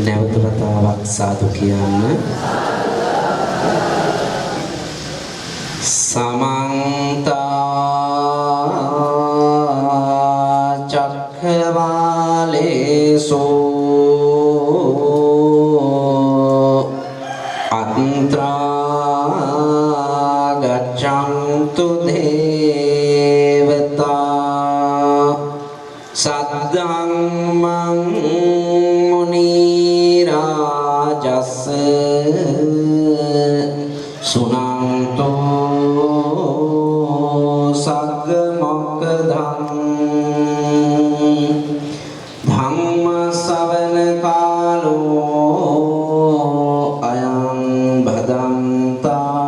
නැවත වතාවක් සාදු කියන්න. සමන්ත චක්ඛවාලේසු අන්ත්‍රා ගච්ඡන්තු දේවතා සද්දම්මං මුනි රාජස්ස සුනන්තෝ සග්ග මොක්ඛදං ධම්ම ශ්‍රවණ කාලෝ අයං භදන්තා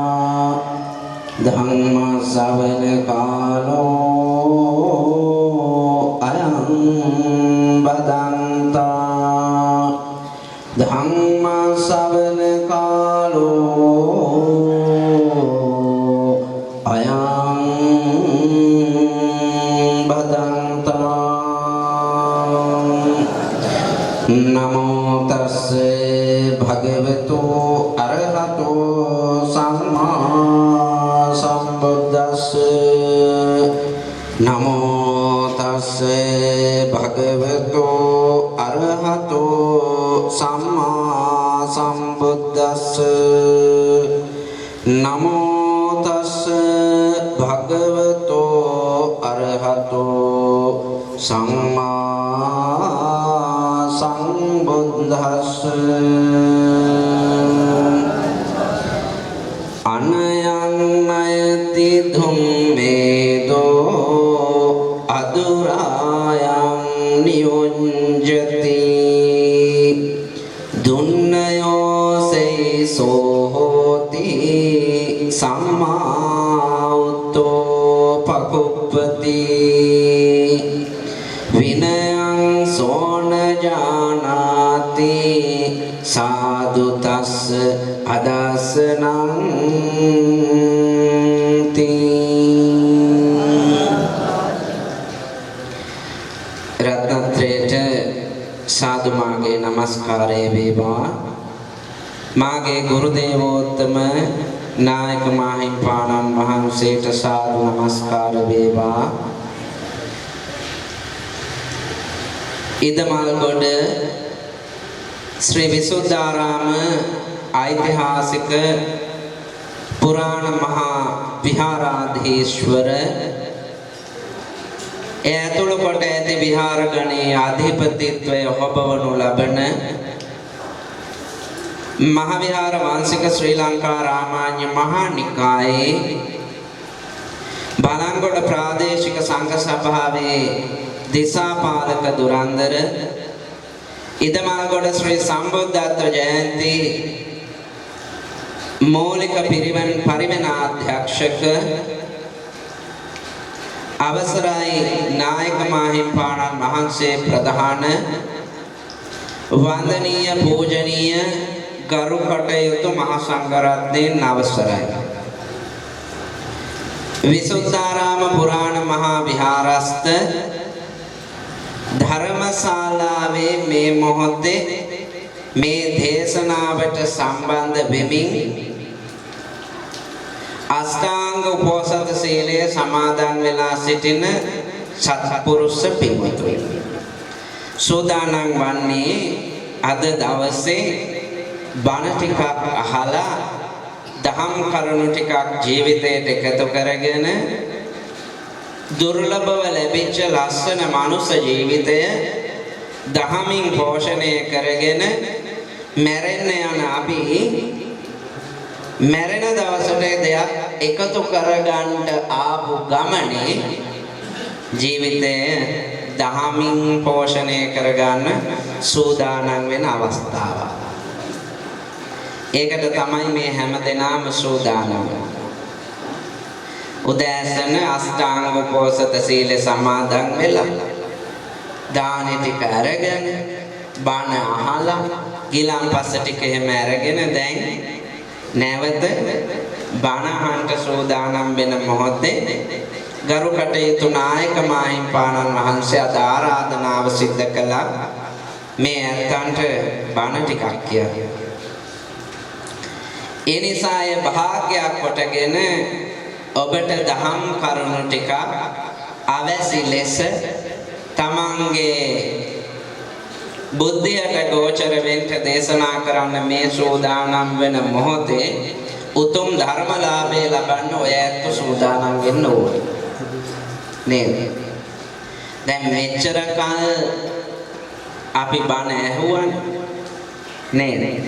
ධම්ම ශ්‍රවණ කාලෝ අයං භදන්තා ධම්ම ශ්‍රවණ කාලෝ අයං භදන්තා නමෝ තස්ස භගවතු අරහතෝ සම්මා සම්බුද්දස්ස නමෝ තස්ස භගවතු අරහතෝ සම්මා සම්බුද්දස්ස නමෝ තස්ස භගවතු අරහතෝ සම්මා සම්බුද්දස්ස අනයං අයති ධම්මේදෝ අදුරායං නියොඤ්ජති දුන්නයෝ සේසෝ හෝති සම්මා උත්තෝ පකුප්පති විනයං සෝන ජානාති සාදු තස්ස අදස්සනං රත්නත්‍රයට සාදු මාගේ නමස්කාරය වේවා. මාගේ ගුරු දේවෝත්තම නායක මාහිම්පාණන් වහන්සේට සාදු නමස්කාර වේවා. ඉදමල්ගොඩ ශ්‍රී විසුද්ධාරාම ඓතිහාසික පුරාණ මහා විහාරාධීශ්වර ඇතුළු කොට ඇති විහාරගණයේ අධිපතිත්වය හොබවනු ලබන මහවිහාර වංශික ශ්‍රී ලංකා රාමාන්‍ය මහා නිකායේ බලංගොඩ ප්‍රාදේශික සංඝ සභාවේ දිසාපාලක දුරන්දර ඉදමල්ගොඩ ශ්‍රී සම්බුද්ධත්ව ජයන්ති මූලික පිරිවෙන් පරිවෙනාධ්‍යක්ෂක අවසරයි නායක මාහිම්පාණන් වහන්සේ ප්‍රධාන වන්දනීය පූජනීය ගරු කටයුතු මහ සංඝරත්නයන් අවසරයි විසුද්ධාරාම පුරාණ මහා විහාරස්ත ධර්මශාලාවේ මේ මොහොතේ මේ දේශනාවට සම්බන්ධ වෙමින් අෂ්ටාංග උපෝසත සීලය සමාදන් වෙලා සිටින සත්පුරුෂ පින්වතුනි සෝදානම් වන්නේ අද දවසේ බණ ටිකක් අහලා දහම් කරුණු ටිකක් ජීවිතයට එකතු කරගෙන දුර්ලභව ලැබිච්ච ලස්සන මනුෂ්‍ය ජීවිතය දහමින් පෝෂණය කරගෙන මැරෙන්න යන අපි මැරෙන දවසට දෙයක් එකතු කරගන්න ආපු ගමනේ ජීවිතය දහමින් පෝෂණය කරගන්න සූදානම් වෙන අවස්ථාවක්. ඒකට තමයි මේ හැම දෙනාම සූදානම්. උදෑසන අෂ්ටාංග උපෝසත සීල සමාදන් වෙලා දානෙ ටික අරගෙන බණ අහලා ගිලන්පස ටික එහෙම අරගෙන දැන් නැවත බණ අහන්න සූදානම් වෙන මොහොතේ ගරු කටයුතු නායක මාහිම්පාණන් වහන්සේ අද ආරාධනාව සිද්ධ කළා මේ ඇත්තන්ට බණ ටිකක් කියයි. ඒ නිසා ඒ භාග්‍යයක් කොටගෙන ඔබට දහම් කරුණු ටික අවැසි ලෙස තමන්ගේ බුද්ධියට ගෝචර වෙන්න දේශනා කරන්න මේ සූදානම් වෙන මොහොතේ උතුම් ධර්මලාභය ලබන්න ඔය ඇත්ත සූදානම් වෙන්න ඕනේ නේද? දැන් මෙච්චර කල් අපි බණ ඇහුවනේ නේද?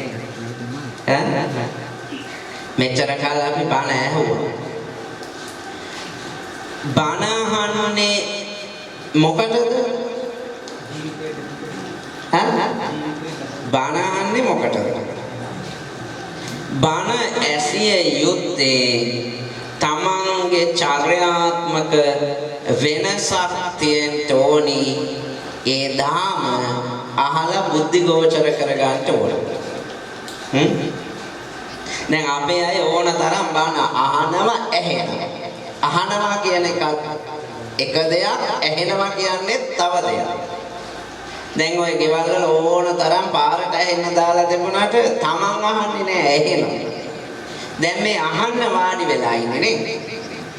මෙච්චර කල් අපි බණ ඇහුවා. බණ අහන්නේ මොකටද? බණ අහන්නේ මොකටද? බණ ඇසිය යුත්තේ තමන්ගේ චර්යාත්මක වෙනසක් තියෙන්න ඕනි. ඒ ධාම අහලා බුද්ධි ගෝචර කරගන්න ඕන. දැන් අපේ අය ඕන තරම් බණ අහනවා ඇහෙනවා. අහනවා කියන එක දෙයක්, ඇහෙනවා කියන්නේ තව දෙයක්. දැන් ඔය ගෙවල් වල ඕන තරම් පාරට ඇහෙන්න දාලා තිබුණාට තමන් අහන්නේ නැහැ, ඇහෙනවා. දැන් මේ අහන්න වාඩි වෙලා ඉන්නේ නේ.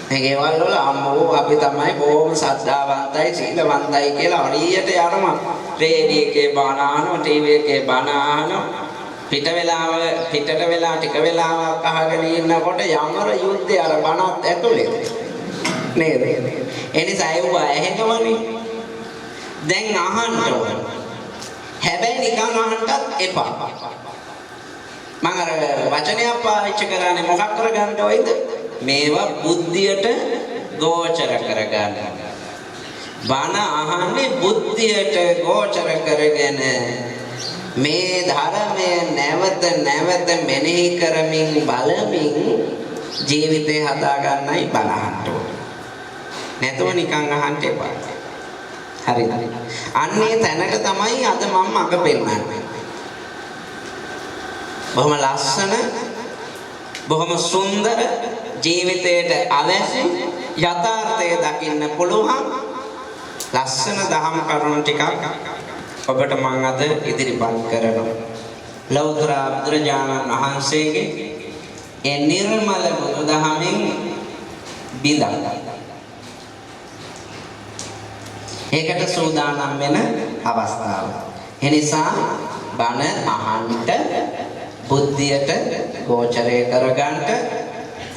මේ ගෙවල් වල අම්මෝ අපි තමයි බොහොම ශ්‍රද්ධාවන්තයි, සීලවන්තයි කියලා හරියට යනවා. රේඩියෝ එකේ බණ අහනවා, ටීවී එකේ බණ අහනවා. පිට වෙලා ටික වෙලාවක් අහගෙන ඉන්නකොට යමර යුද්ධය අර බණත් ඇතුලේ නේද? එනිසා ඒව ඇහෙනවනේ. දැන් අහන්න ඕන. හැබැයි නිකන් අහන්නත් එපා. මම අර වචනයක් පාවිච්චි කරන්නේ මොකක් කරගන්න ඕයිද? මේවා බුද්ධියට ගෝචර කරගන්න. බණ අහන්නේ බුද්ධියට ගෝචර කරගෙන මේ ධර්මය නැවත නැවත මෙනෙහි කරමින් බලමින් ජීවිතේ හදා ගන්නයි බණ අහන්න ඕනේ. නැතුව නිකන් අහන්න එපා. හරි. අන්නේ තැනට තමයි අද මම මඟ පෙන්නන්නේ. බොහොම ලස්සන, බොහොම සුන්දර ජීවිතයට අවශ්‍ය යථාර්ථය දකින්න පුළුවන් ලස්සන දහම් කරුණු ටිකක් ඔබට මම අද ඉදිරිපත් කරනවා. ලෞතර බුදුරජාණන් වහන්සේගේ ඒ නිර්මල බුදුදහමෙන් බිඳලා ඒකට සූදානම් වෙන අවස්ථාව. එනිසා බණ අහන්නට, බුද්ධියට ගෝචරය කරගන්නට,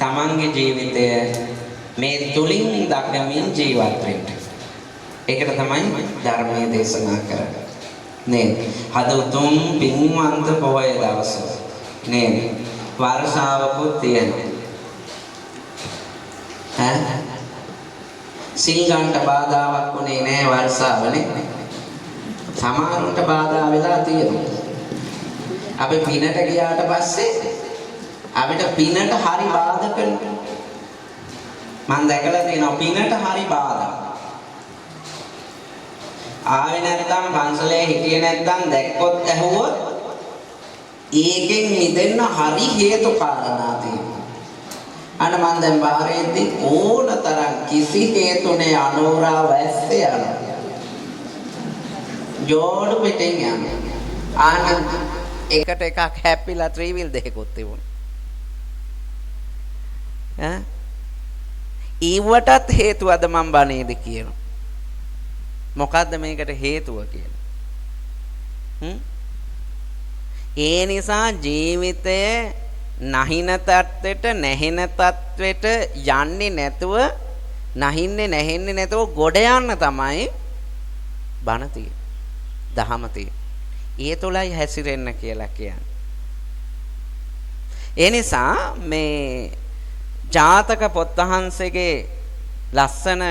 තමන්ගේ ජීවිතය මේ තුලින් දක්වමින් ජීවත් වෙන්න. ඒකට තමයි ධර්මයේ දේශනා කරන්නේ. නේද? අද උතුම් පින්වන්ත පොහොය දවස. නේද? වර්ෂාවකුත් තියෙනවා. සිල් ගන්නට බාධාවක් උනේ නැහැ වර්ෂාවනේ. සමහරුන්ට බාධා වෙලා තියෙනවා. අපි පිනට ගියාට පස්සේ අපිට පිනට හරි බාධකනේ. මම දැකලා තියෙනවා පිනට හරි බාධා. ආවේ නැත්තම් පන්සලේ හිටියේ නැත්තම් දැක්කොත් ඇහුවොත් ඒකෙන් මිදෙන්න හරි හේතු කාරණා තියෙනවා. අන්න මම දැන් බාහිරෙද්දී ඕනතරම් කිසි හේතුනේ අනෝරා වැස්සේ යනවා. ජෝඩු පිටින් යනවා. ආන්න එකට එකක් හැප්පිලා ත්‍රිවිල් දෙකකුත් තිබුණා. ඊවටත් හේතුවද මම බණේද කියනවා. මොකද්ද මේකට හේතුව කියලා? ඒ නිසා ජීවිතය නැහින තත්වෙට නැහෙන තත්වෙට යන්නේ නැතුව නැහෙන්නේ නැතුව ගොඩ යන්න තමයි බණ තියෙන්නේ. දහම තියෙන්නේ. ඒ තුලයි හැසිරෙන්න කියලා කියන්නේ. ඒ නිසා මේ ජාතක පොත් වහන්සේගේ ලස්සන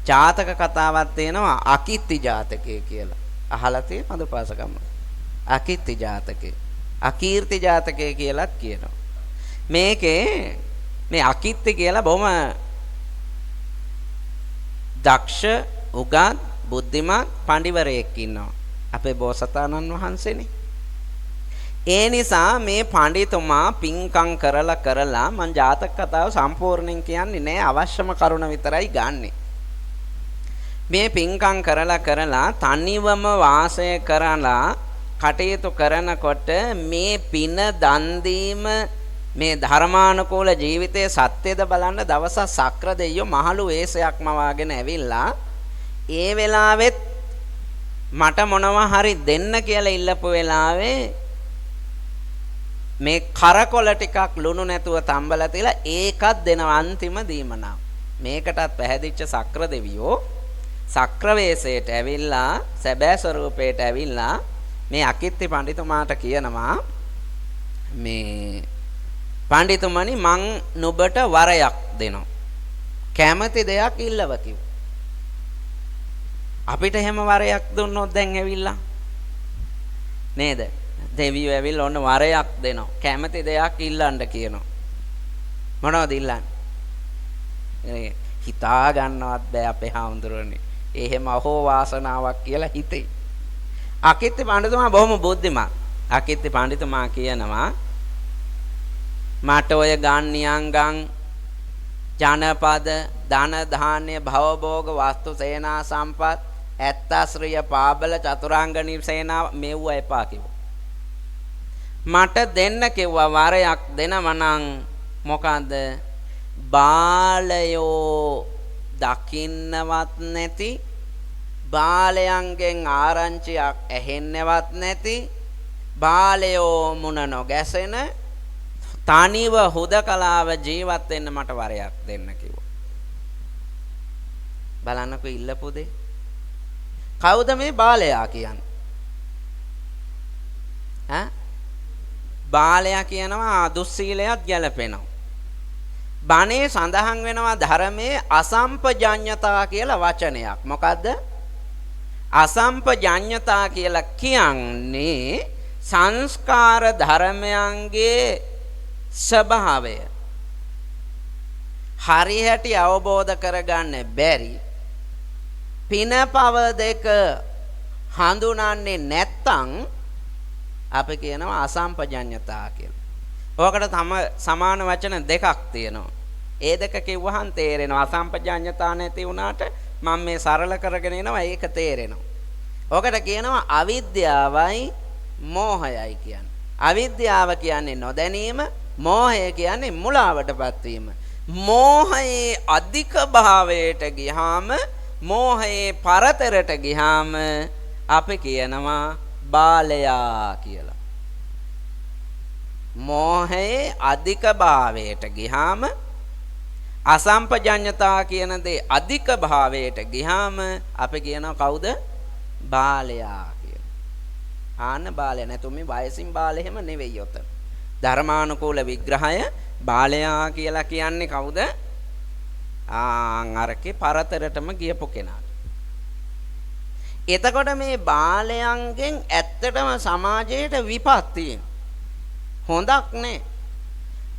ජාතක කතාවක් තියෙනවා අකිත්ති ජාතකය කියලා. අහලා තියෙනවද පාසකම්ම? අකිත්ති ජාතකය. අකීර්ති ජාතකය කියලාත් කියනවා. මේකේ මේ අකිත්ති කියලා බොහොම දක්ෂ, උගත්, බුද්ධිමත් පඬිවරයෙක් ඉන්නවා. අපේ බෝසතාණන් වහන්සේනේ. ඒ නිසා මේ පඬිතුමා පින්කම් කරලා මම ජාතක කතාව සම්පූර්ණයෙන් කියන්නේ නෑ, අවශ්‍යම කරුණ විතරයි ගන්නෙ. මේ පින්කම් කරලා තනිවම වාසය කරලා කටයුතු කරනකොට මේ පින දන් දීම මේ ධර්මානුකූල ජීවිතයේ සත්‍යද බලන්න දවසක් සක්‍ර දෙයියෝ මහලු වේශයක්ම වාගෙන ඇවිල්ලා ඒ වෙලාවෙත් මට මොනවා හරි දෙන්න කියලා ඉල්ලපු වෙලාවේ මේ කරකොල ටිකක් ලුණු නැතුව තම්බලා තියලා ඒකත් දෙනවා අන්තිම දීමනාව. මේකටත් පැහැදිච්ච සක්‍ර දෙවියෝ සක්‍ර වේශයට ඇවිල්ලා සැබෑ ස්වරූපයට ඇවිල්ලා මේ අකිත්ති පඬිතුමාට කියනවා මේ පඬිතුමනි මං නුඹට වරයක් දෙනවා. කැමති දෙයක් ඉල්ලව කිව්වා. අපිට එහෙම වරයක් දුන්නොත් දැන් ඇවිල්ලා නේද? දෙවියෝ ඇවිල්ලා ඔන්න වරයක් දෙනවා. කැමති දෙයක් ඉල්ලන්න කියනවා. මොනවද ඉල්ලන්නේ? හිතා ගන්නවත් බෑ අපේ හාමුදුරනේ. එහෙම අහෝ වාසනාවක් කියලා හිතේ. අකිත්ති පඬිතුමා බොහොම බුද්ධිමත්. අකිත්ති පඬිතුමා කියනවා මට ඔය ගාන්නියංගම් ජනපද ධන ධාන්‍ය භවභෝග වස්තු සේනා සම්පත් ඇත්තශ්‍රිය පාබල චතුරාංග නිසේනාව මෙව්ව එපා කිව්වා. මට දෙන්න කිව්වා වරයක් දෙනව නම් මොකද බාලයෝ දකින්නවත් නැති බාලයන්ගෙන් ආරංචියක් ඇහෙන්නවත් නැති බාලයෝ මුණ නොගැසෙන තනිව හුදකලාව ජීවත් වෙන්න මට වරයක් දෙන්න කිව්වා. බලන්නකෝ ඉල්ලපු දේ. කවුද මේ බාලයා කියන්නේ? ඈ? බාලයා කියනවා දුස්සීලයක් ගැලපෙනවා. බණේ සඳහන් වෙනවා ධර්මයේ අසම්පජඤ්ඤතා කියලා වචනයක්. මොකද්ද? අසම්පජඤ්ඤතා කියලා කියන්නේ සංස්කාර ධර්මයන්ගේ ස්වභාවය හරියට අවබෝධ කරගන්න බැරි පිනපව දෙක හඳුනන්නේ නැත්තම් අපි කියනවා අසම්පජඤ්ඤතා කියලා. ඕකට තම සමාන වචන දෙකක් තියෙනවා. ඒ දෙක කිව්වහන් තේරෙනවා. අසම්පජඤ්ඤතා නැති වුණාට මම මේ සරල කරගෙන එනවා ඒක තේරෙනවා. ඕකට කියනවා අවිද්‍යාවයි මෝහයයි කියන්නේ. අවිද්‍යාව කියන්නේ නොදැනීම, මෝහය කියන්නේ මුලාවටපත් වීම. මෝහයේ අධික භාවයට ගියාම, මෝහයේ පරතරට ගියාම අපි කියනවා බාලයා කියලා. මෝහයේ අධික භාවයට ගියාම අසම්පජඤ්ඤතා කියන දේ අධික භාවයට ගියාම අපි කියනවා කවුද? බාලයා කියලා. ආන්න බාලයා නැතු මේ වයසින් බාලෙ හැම නෙවෙයි යොත. ධර්මානුකූල විග්‍රහය බාලයා කියලා කියන්නේ කවුද? අරකේ පරතරටම ගියපු කෙනාට. එතකොට මේ බාලයන්ගෙන් ඇත්තටම සමාජයට විපත් තියෙනවා. හොඳක් නේ.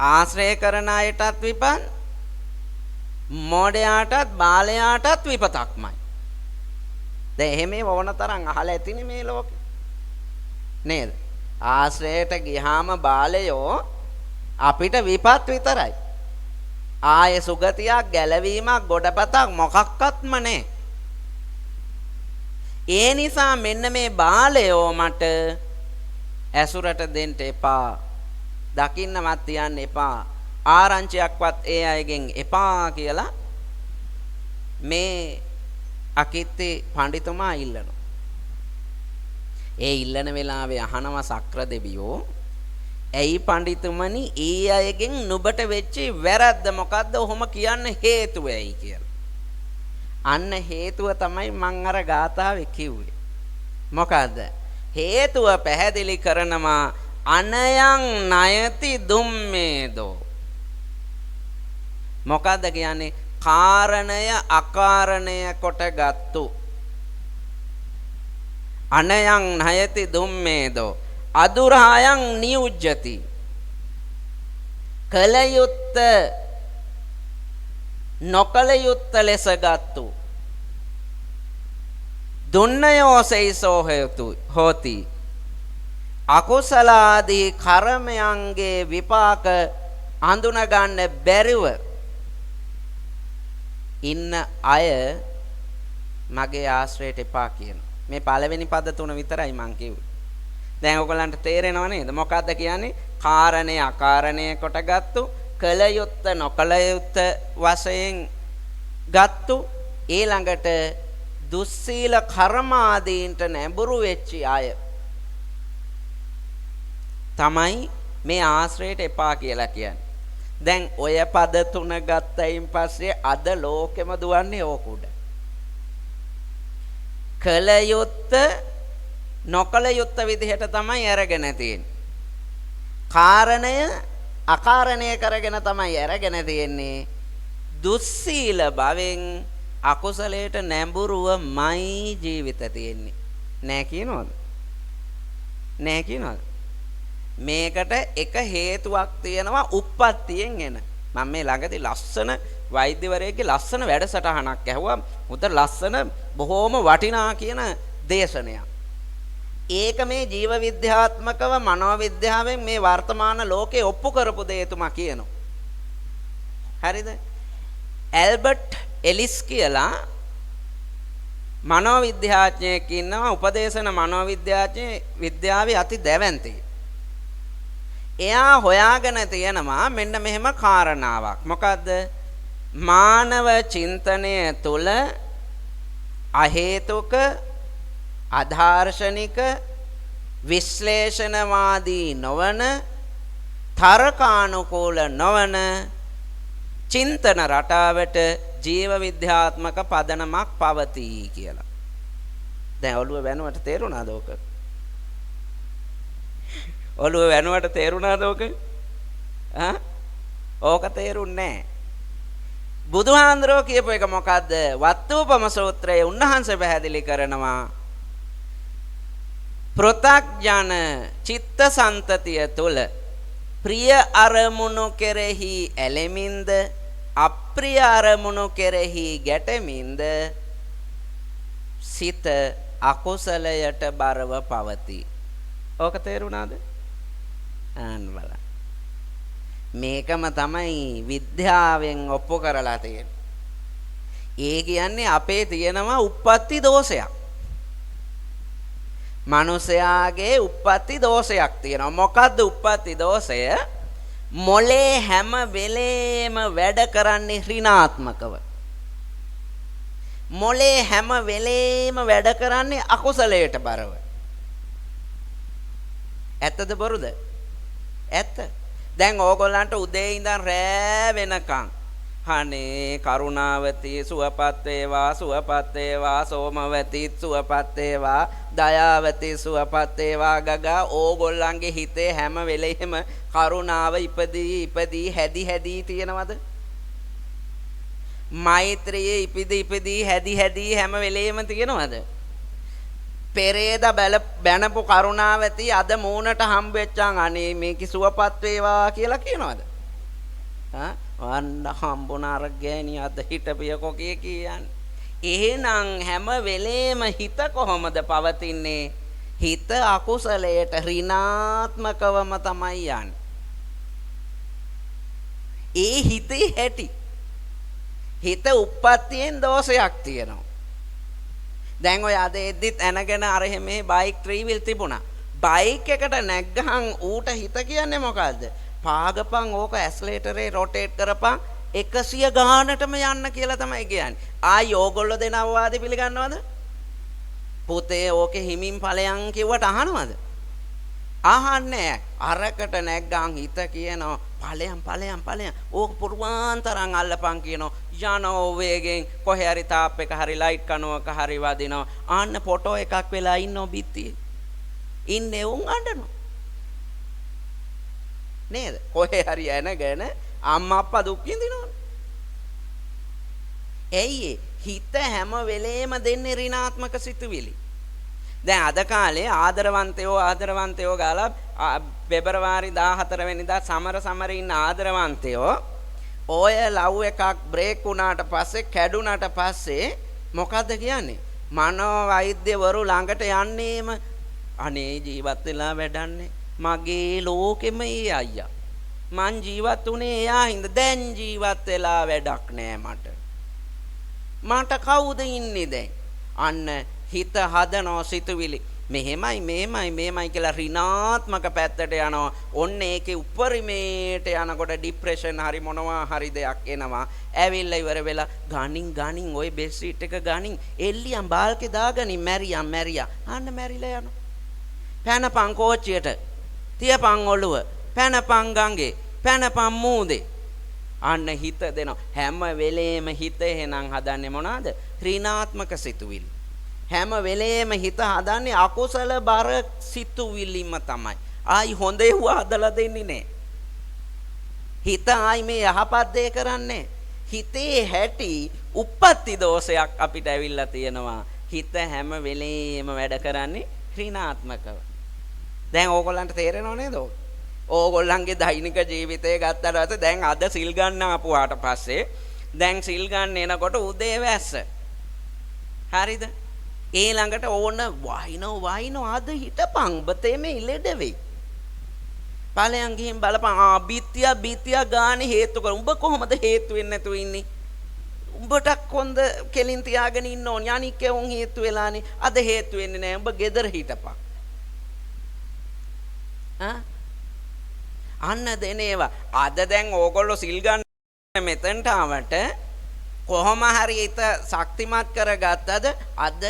ආශ්‍රය කරන අයටත් විපත්, මොඩයාටත් බාලයාටත් විපතක්මයි. දැන් එහෙම වවන තරම් අහලා ඇතිනේ මේ ලෝකේ. නේද? ආශ්‍රයයට ගියාම බාලයෝ අපිට විපත් විතරයි. ආයේ සුගතියක් ගැලවීමක් ගොඩපතක් මොකක්වත්ම නැහැ. ඒ නිසා මෙන්න මේ බාලයෝ මට ඇසුරට දෙන්න එපා. දකින්නවත් තියන්න එපා. ආරංචියක්වත් ඒ අයගෙන් එපා කියලා මේ අකිත්ති පඬිතුමා ඉල්ලනවා. ඒ ඉල්ලන වෙලාවේ අහනවා සක්‍ර දෙවියෝ, ඇයි පඬිතුමනි ඒ අයගෙන් නුඹට වෙච්ච වැරද්ද මොකද්ද? ඔහොම කියන්න හේතුව ඇයි කියලා. අන්න හේතුව තමයි මං අර ගාථාවේ කිව්වේ. මොකද්ද? හේතුව පැහැදිලි කරනවා අනයං ණයති දුම්මේදෝ. මොකද්ද කියන්නේ? කාරණය අකාරණය කොටගත්තු. අනයං ණයති දුම්මේදෝ අදුරායන් නියුජ්ජති. කලයුත්ත නොකලයුත්ත ලෙස ගත්තු. දුන්නයෝසෙයිසෝ හෝති. අකුසලාදී කර්මයන්ගේ විපාක හඳුනා ගන්න බැරිව ඉන්න අය මගේ ආශ්‍රයයට එපා කියන. මේ පළවෙනි පද තුන විතරයි මං කිව්වේ. දැන් ඔයගලන්ට තේරෙනව නේද? මොකද්ද කියන්නේ? කාරණේ අකාරණේ කොටගත්තු, කල යුත්ත නොකල යුත්ත වශයෙන් ගත්තු, ඊළඟට දුස්සීල කර්මාදීන්ට නැඹුරු වෙච්ච අය තමයි මේ ආශ්‍රයයට එපා කියලා කියන්නේ. දැන් ඔය පද තුන ගත්තයින් පස්සේ අද ලෝකෙම දුවන්නේ ඕක උඩ. කල යුත්ත නොකල යුත්ත විදිහට තමයි අරගෙන තියෙන්නේ. කාරණය අකාරණය කරගෙන තමයි අරගෙන තියෙන්නේ. දුස්සීල භවෙන් අකුසලයට නැඹුරුවමයි ජීවිත තියෙන්නේ. නෑ කියනවද? නෑ කියනවද? මේකට එක හේතුවක් තියෙනවා උප්පත්තියෙන් එන. මම මේ ළඟදී ලස්සන වෛද්‍යවරයෙක්ගේ ලස්සන වැඩසටහනක් ඇහුවා. උතර ලස්සන බොහොම වටිනා කියන දේශනයක්. ඒක මේ ජීව විද්‍යාත්මකව මනෝවිද්‍යාවෙන් මේ වර්තමාන ලෝකේ ඔප්පු කරපු දේ එතුමා කියනවා. හරිද? ඇල්බර්ට් එලිස් කියලා මනෝවිද්‍යාඥයෙක් ඉන්නවා. උපදේශන මනෝවිද්‍යාඥයෙක් විද්‍යාවේ අති දැවැන්තයි. එයා හොයාගෙන තියෙනවා මෙන්න මෙහෙම කාරණාවක්. මොකද්ද? මානව චින්තනය තුළ අහේතුක අදාර්ශනික විශ්ලේෂණවාදී නොවන තර්කානුකූල නොවන චින්තන රටාවට ජීව විද්‍යාත්මක පදනමක් පවතී කියලා. දැන් ඔළුව වෙනුවට තේරුණාද ඕක? ඔළුව වෙනුවට තේරුණාද ඕක? ඕක තේරුන්නේ නැහැ. බුදුහාඳුරෝ කියපු එක මොකද්ද? වත්තුපම සූත්‍රයේ උන්වහන්සේ පැහැදිලි කරනවා ප්‍රත්‍යඥ චිත්ත සන්තතිය තුළ ප්‍රිය අරමුණු කෙරෙහි ඇලෙමින්ද අප්‍රිය අරමුණු කෙරෙහි ගැටෙමින්ද සිත අකුසලයට බරව පවතී. ඕක තේරුණාද? අන්න බලන්න. මේකම තමයි විද්‍යාවෙන් ඔප්පු කරලා තියෙන්නේ. ඒ කියන්නේ අපේ තියෙනවා උප්පත්ති දෝෂයක්. මනුෂයාගේ උප්පත්ති දෝෂයක් තියෙනවා. මොකද්ද උප්පත්ති දෝෂය? මොලේ හැම වෙලේම වැඩ කරන්නේ ඍණාත්මකව. මොලේ හැම වෙලේම වැඩ කරන්නේ අකුසලයට බරව. ඇත්තද බොරුද? ඇත්ත. දැන් ඕගොල්ලන්ට උදේ ඉඳන් රෑ වෙනකන් අනේ කරුණාවති සුවපත් වේවා සුවපත් වේවා සෝමවති සුවපත් වේවා දයාවති සුවපත් වේවා ගගා ඕගොල්ලන්ගේ හිතේ හැම වෙලෙම කරුණාව ඉපදී හැදි තියෙනවද? මෛත්‍රියේ ඉපදී හැදි හැම වෙලෙම තියෙනවද? පෙරේද බැනපු කරුණාවති අද මූණට හම්බෙච්චාන් අනේ මේක සුවපත් වේවා කියලා කියනවද? වන්න හම්බුණ අර ගෑණි අද හිටපිය කොකේ කියන්නේ. එහෙනම් හැම වෙලේම හිත කොහොමද පවතින්නේ? හිත අකුසලයට ඍණාත්මකවම තමයි යන්නේ. ඒ හිතේ හැටි. හිත උප්පත්තියෙන් දෝෂයක් තියෙනවා. දැන් ඔය අද එද්දිත් ඇනගෙන අර මේ බයික් ට්‍රීවිල් තිබුණා. බයික් එකට නැග්ගහන් ඌට හිත කියන්නේ මොකද්ද? පාගපන් ඕක ඇස්ලේටරේ රොටේට් කරපන් 100 ගානටම යන්න කියලා තමයි කියන්නේ. ආයි ඕගොල්ලෝ දෙන අවවාද පිළිගන්නවද? පුතේ ඕකේ හිමින් ඵලයන් කිව්වට අහනවද? අහන්නේ නැහැ. අරකට නැග්ගන් හිත කියනවා ඵලයන් ඕක පුරුවාන්තරන් අල්ලපන් කියනවා. යනෝ වේගෙන් කොහේ හරි තාප් එක හරි ලයිට් කනුවක හරි වදිනවා. ආන්න ෆොටෝ එකක් වෙලා ඉන්නෝ බිත්තියේ. ඉන්නේ උන් අඬනවා. නේද? කොහේ හරි යනගෙන අම්මා අප්පා දුක් විඳිනවනේ. එයි හිත හැම වෙලේම දෙන්නේ ඍණාත්මක සිතුවිලි. දැන් අද කාලේ ආදරවන්තයෝ ගාලා පෙබරවාරි 14 වෙනිදා සමර ඉන්න ආදරවන්තයෝ ඔය ලව් එකක් බ්‍රේක් වුණාට පස්සේ කැඩුනට පස්සේ මොකද්ද කියන්නේ? මනෝ වෛද්‍යවරු ළඟට යන්නේම අනේ ජීවත් වෙලා වැඩන්නේ මගේ ලෝකෙම ඒ අයියා. මං ජීවත් උනේ එයා හින්දා. දැන් ජීවත් වෙලා වැඩක් නෑ මට. මට කවුද ඉන්නේ දැන්? අන්න හිත හදනවා සිතුවිලි. මෙහෙමයි කියලා ඍණාත්මක පැත්තට යනවා. ඔන්න ඒකේ උපරිමේට යනකොට ડિප්‍රෙෂන් හරි මොනවා හරි දෙයක් එනවා. ඇවිල්ලා ඉවර වෙලා ගණින් ওই බෙඩ්ෂීට් එක ගණින් එල්ලියන් බාල්කේ දාගනින් මැරියා. අන්න මැරිලා යනවා. පැනපන් කෝච්චියට. තියපන් ඔළුව. පැනපන් ගඟේ. පැනපන් මූදේ. අන්න හිත දෙනවා. හැම වෙලේම හිත එහෙනම් හදන්නේ මොනවාද? ඍණාත්මක සිතුවිලි. හැම වෙලේම හිත හදන්නේ අකුසල බර සිතුවිලිම තමයි. ආයි හොඳ ඒවා හදලා දෙන්නේ නැහැ. හිත ආයි මේ යහපත් දේ කරන්නේ. හිතේ හැටි උප්පත්ති දෝෂයක් අපිට ඇවිල්ලා තියෙනවා. හිත හැම වෙලේම වැඩ කරන්නේ ඍණාත්මකව. දැන් ඕගොල්ලන්ට තේරෙනව නේද? ඕගොල්ලන්ගේ දෛනික ජීවිතය ගත්තට පස්සේ දැන් අද සිල් ගන්න ආපුවාට පස්සේ දැන් සිල් ගන්න එනකොට උදේ වැස්ස. හරිද? ඊළඟට ඕන වහිනෝ අද හිටපන් බතේ මේ ඉලෙඩ වෙයි. ඵලයන් ගිහින් බලපන් බිත්තිය ගානේ හේතු කර. උඹ කොහොමද හේතු වෙන්නේ නැතුව ඉන්නේ? උඹට කොන්ද කෙලින් තියාගෙන ඉන්න ඕන. යනිකේ උන් හේතු වෙලානේ. අද හේතු වෙන්නේ නැහැ. උඹ ගෙදර හිටපන්. අන්න දෙනේවා. අද දැන් ඕගොල්ලෝ සිල් ගන්න මෙතනට ආවට කොහොම හරි හිත ශක්තිමත් කරගත්තද අද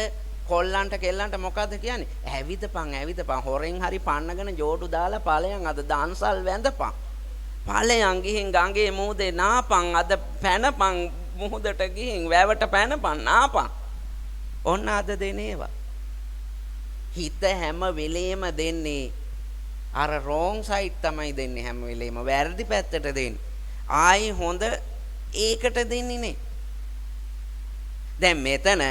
කොල්ලන්ට කෙල්ලන්ට මොකද්ද කියන්නේ? ඇවිදපන් හොරෙන් හරි පන්නගෙන ජෝඩු දාලා ඵලයන් අද දාන්සල් වැඳපන්. ඵලයන් ගිහින් ගඟේ මූදේ නාපන්. අද පැනපන් මුහුදට ගිහින් වැවට පැනපන් නාපන්. ඔන්න අද දෙනේවා. හිත හැම වෙලේම දෙන්නේ අර රෝං සයිඩ් තමයි දෙන්නේ හැම වෙලේම. වැරදි පැත්තට දෙන්නේ. ආයි හොඳ ඒකට දෙන්නේ නේ. දැන් මෙතන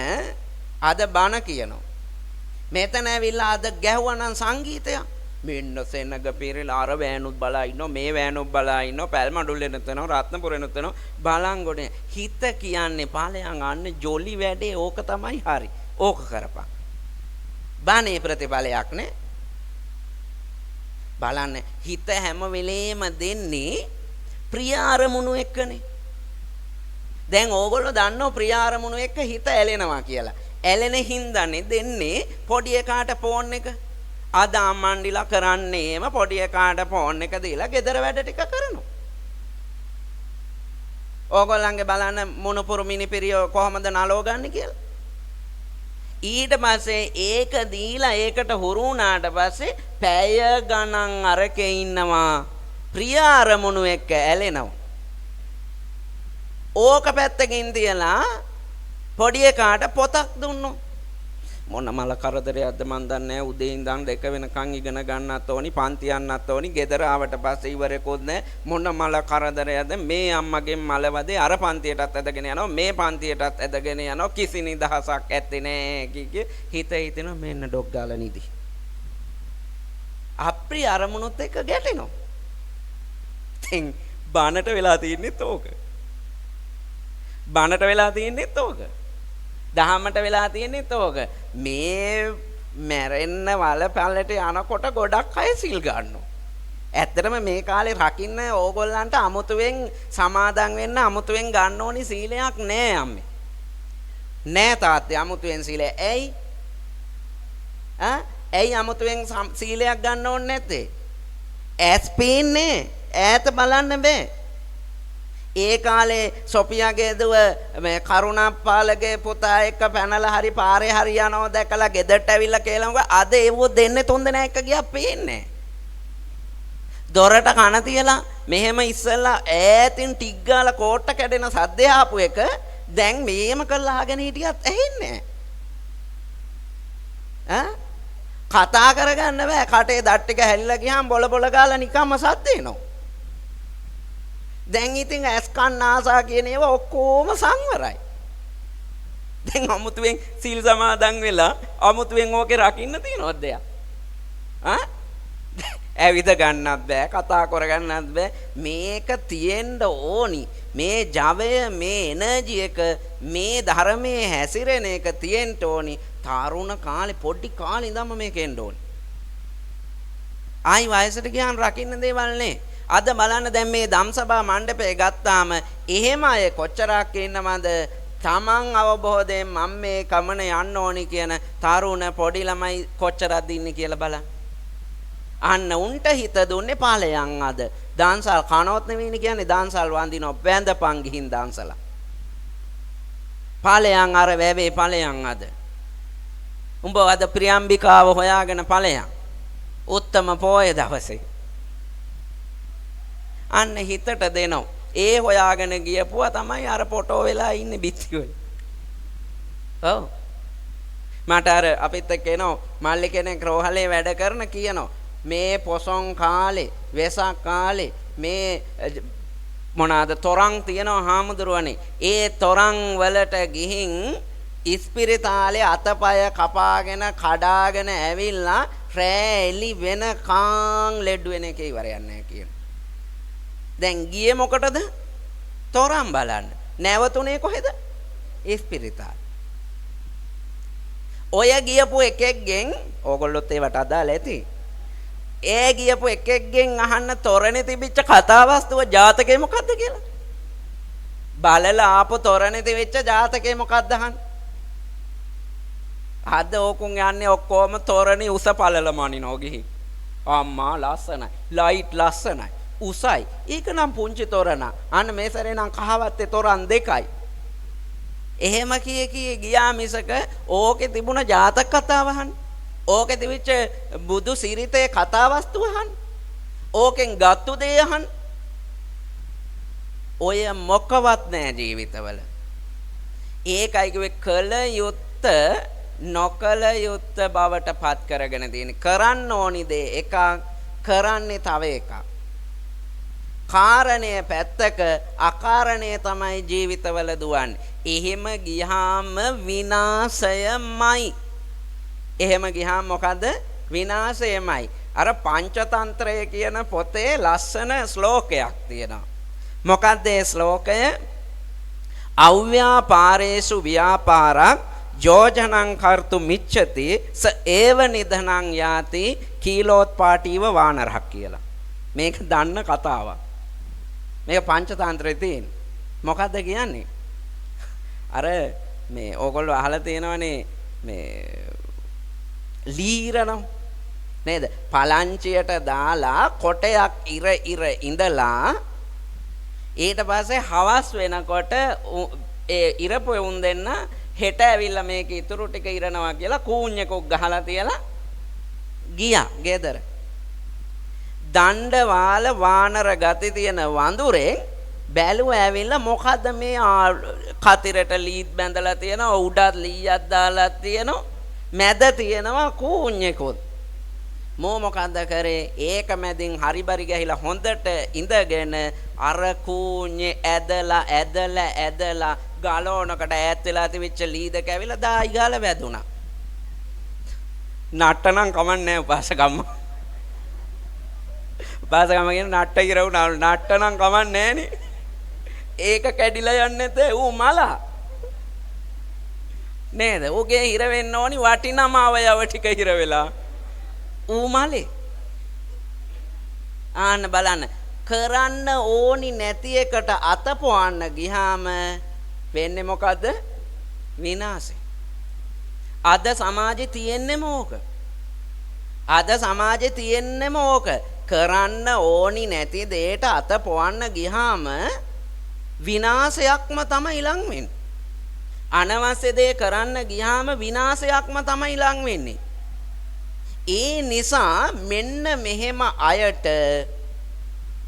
අද බණ කියනවා. මෙතන ඇවිල්ලා අද ගැහුවනම් සංගීතය. මෙන්න සෙනග පිරලා අර වෑනුත් බලා ඉන්නවා මේ වෑනුත් බලා ඉන්නවා පැල්මඩුල්ලේ නැතනවා රත්නපුරේ නැතනවා බලංගොඩේ. හිත කියන්නේ ඵලයන් අන්න ජොලි වැඩේ ඕක තමයි හරි. ඕක කරපන්. බණේ ප්‍රතිඵලයක් නේ. බලන්න හිත හැම වෙලේම දෙන්නේ ප්‍රිය අරමුණු එක්කනේ. දැන් ඕගොල්ලෝ දන්නෝ ප්‍රිය අරමුණු එක්ක හිත ඇලෙනවා කියලා. ඇලෙන හින්දානේ දෙන්නේ පොඩි එකාට ෆෝන් එක. අද අම්මන්ඩිලා කරන්නේම පොඩි එකාට ෆෝන් එක දීලා ගෙදර වැඩ ටික කරනවා. ඕගොල්ලන්ගේ බලන්න මොනපුරු මිනිපිරියෝ කොහමද නලෝ ගන්න කියලා. ඊට පස්සේ ඒක දීලා ඒකට හුරු වුණාට පස්සේ පැය ගණන් අරකේ ඉන්නවා ප්‍රිය අරමුණු එක්ක ඇලෙනවා. ඕක පැත්තකින් තියලා පොඩි එකාට පොතක් දුන්නොත් මොන මල කරදරයක්ද මන් දන්නේ. උදේ ඉඳන් 2 වෙනකන් ඉගෙන ගන්නත් ඕනි පන්ති යන්නත් ඕනි. ගෙදර ආවට පස්සේ ඉවරෙකුත් නැහැ. මොන මල කරදරයක්ද මේ අම්මගෙන් මලවදේ අර පන්තියටත් ඇදගෙන යනවා මේ පන්තියටත් ඇදගෙන යනවා. කිසි නිදහසක් ඇත්තේ නැහැ කිය හිත හිතෙනවා මෙන්න ඩොග් ගාලා නිදි. අප්‍රිය අරමුණුත් එක්ක ගැටෙනවා. දැන් බානට වෙලා තියන්නේත් ඕක. බානට වෙලා තියන්නේත් ඕක. දහමට වෙලා තියන්නේත් ඕක. මේ මැරෙන්න වලපැලට යනකොට ගොඩක් අය සිල් ගන්නවා. ඇත්තටම මේ කාලේ රකින්න ඕගොල්ලන්ට අමුතුවෙන් සමාදන් වෙන්න අමුතුවෙන් ගන්න ඕනි සීලයක් නෑ අම්මේ. නෑ තාත්තේ අමුතුවෙන් සීලය. ඇයි? ඇයි අමුතුවෙන් සීලයක් ගන්න ඕනේ නැත්තේ? ඇස් පේන්නේ ඈත බලන්න බෑ. ඒ කාලේ සොපියාගේ දුව මේ කරුණාපාලගේ පුතා එක්ක පැනලා හරි පාරේ හරි යනවා දැකලා ගෙදරට ඇවිල්ලා කියලා අද ඒව දෙන්නේ 3 දෙනා එක්ක ගියා පේන්නේ. දොරට කන තියලා මෙහෙම ඉස්සෙල්ලා ඈතින් ටික් ගාලා කෝට්ට කැඩෙන සද්දේ ආපු එක දැන් මේම කරලා අහගෙන හිටියත් ඇහෙන්නේ නැහැ. කතා කරගන්න බෑ. කටේ දත් ටික හැලිලා ගියාම බොල ගාලා නිකම්ම සද්ද එනවා. දැන් ඉතින් ඇස් කන් ආසා කියන ඒවා ඔක්කොම සංවරයි. දැන් අමුතුවෙන් සීල් සමාදන් වෙලා අමුතුවෙන් ඕකේ රකින්න තියනවද දෙයක්? ඇවිද ගන්නත් බෑ කතා කරගන්නත් බෑ. මේක තියෙන්න ඕනි. මේ ජවය මේ එනර්ජි එක මේ ධර්මයේ හැසිරෙන එක තියෙන්න ඕනි. තරුණ කාලේ පොඩි කාලේ ඉඳන්ම මේක එන්න ඕනි. ආයි වයසට ගියාන් රකින්න දේවල් නේ. අද බලන්න දැන් මේ ධම්සභා මණ්ඩපය ගත්තාම එහෙම අය කොච්චරක් ඉන්නවද? තමන් අවබෝධයෙන් මම මේ කමන යන්න ඕනි කියන තරුණ පොඩි ළමයි කොච්චරක්ද ඉන්නේ කියලා බලන්න. අන්න උන්ට හිත දුන්නේ ඵලයන් අද. දාන්සල් කනොත් නෙවෙයිනේ කියන්නේ දාන්සල් වඳිනවා බැඳපන් ගිහින් දාන්සලා. ඵලයන් අර වැවේ ඵලයන් අද. උඹ අද ප්‍රියම්බිකාව හොයාගෙන ඵලයන්. උත්තම පොයේ දවසේ. අන්න හිතට දෙනවා. ඒ හොයාගෙන ගියපුවා තමයි අර ෆොටෝ වෙලා ඉන්නේ බිත්තිවල. ඔව්. මට අර අපිත් එක්ක එනවා මල්ලි කෙනෙක් රෝහලේ වැඩ කරන කියනවා මේ පොසොන් කාලේ වෙසක් කාලේ මේ මොනවාද තොරන් තියනවා හාමුදුරුවනේ. ඒ තොරන් වලට ගිහින් ඉස්පිරිතාලේ අතපය කපාගෙන කඩාගෙන ඇවිල්ලා රෑ එලි වෙනකන් ලෙඩ වෙන එකේ ඉවරයක් නැහැ කියන. දැන් ගියේ මොකටද? තොරන් බලන්න. නැවතුනේ කොහෙද? ඉස්පිරිතාල. ඔය ගියපු එකෙක්ගෙන් ඕගොල්ලොත් ඒවට අදාළ ඇති. ඒ ගියපු එකෙක්ගෙන් අහන්න තොරණේ තිබිච්ච කතාවස්තුව ජාතකේ මොකද්ද කියලා. බලලා ආපු තොරණේ තිබිච්ච ජාතකේ මොකද්ද අහන්න. අද ඕකුන් යන්නේ ඔක්කොම තොරණේ උස පළලම අනිනෝ ගිහින්. අම්මා ලස්සනයි. ලයිට් ලස්සනයි. උසයි. ඒක නම් පුංචි තොරණ. අන්න මේ සැරේ නම් කහවත්තේ තොරන් දෙකයි. එහෙම කී ගියා මිසක ඕකේ තිබුණ ජාතක කතාව අහන්න. ඕකේ තිබිච්ච බුදු සිරිතේ කතාවස්තු අහන්න. ඕකෙන් ගත්තු දේ අහන්න. ඔය මොකවත් නැහැ ජීවිතවල. ඒකයි කිව්වේ කල යුත්ත නොකල යුත්ත බවට පත් කරගෙන තියෙන. කරන්න ඕනි දේ එකක්, කරන්නේ තව එකක්. කාරණය පැත්තක අකාරණය තමයි ජීවිතවල දුවන්නේ. එහෙම ගියාම විනාශයමයි. එහෙම ගියාම මොකද? විනාශයමයි. අර පංචතන්ත්‍රය කියන පොතේ ලස්සන ශ්ලෝකයක් තියෙනවා. මොකද්ද ඒ ශ්ලෝකය? අව්‍යාපාරේසු ව්‍යාපාරක් යෝජනං කර්තු මිච්ඡති ස ඒව නිධනං යාති කීලෝත්පාටීව වානරහක් කියලා. මේක දන්න කතාවක්. මේක පංචතන්ත්‍රයේ තියෙන. මොකද්ද කියන්නේ? අර මේ ඕගොල්ලෝ අහලා තියෙනවනේ මේ ලීරණ නේද? පලංචියට දාලා කොටයක් ඉර ඉඳලා ඊට පස්සේ හවස් වෙනකොට ඒ ඉරපොය උන් දෙන්න හෙට ඇවිල්ලා මේක ඉතුරු ටික ඉරනවා කියලා කූඤ්ඤකක් ගහලා තියලා ගියා ගෙදර. දණ්ඩවාල වානර ගති තියෙන වඳුරේ බැලුව ඇවිල්ලා මොකද්ද මේ කතිරට ලීත් බැඳලා තියෙනවා උඩත් ලීයක් දාලා තියෙනවා මැද තියෙනවා කූඤ්ඤෙකුත් මොකද්ද කරේ ඒක මැදින් හරිබරි ගහිලා හොඳට ඉඳගෙන අර කූඤ්ඤේ ඇදලා ගලවනකට ඈත් වෙලා තිබිච්ච ලීදක ඇවිල්ලා දායි ගාලා වැදුනා. නට්ටනම් කමන්නේ උපාසකම්ම. උපාසකම්ම කියන නට්ට ඉරවුනා නට්ටනම් කමන්නේ නෑනේ. ඒක කැඩිලා යන්නේ නැතේ ඌ මලා. නේද? ඌගේ හිර වෙන්න ඕනි වටිනම අවයව ටික හිර වෙලා. ඌ මලේ. ආන්න බලන්න. කරන්න ඕනි නැති එකට අතපොවන්න ගියාම වෙන්නේ මොකද්ද? විනාශය. අද සමාජේ තියෙන්නේම ඕක. කරන්න ඕනි නැති දෙයට අතපොවන්න ගියාම විනාශයක්ම තමයි ලං වෙන්නේ. අනවශ්‍ය දේ කරන්න ගියාම විනාශයක්ම තමයි ලං වෙන්නේ. ඒ නිසා මෙන්න මෙහෙම අයට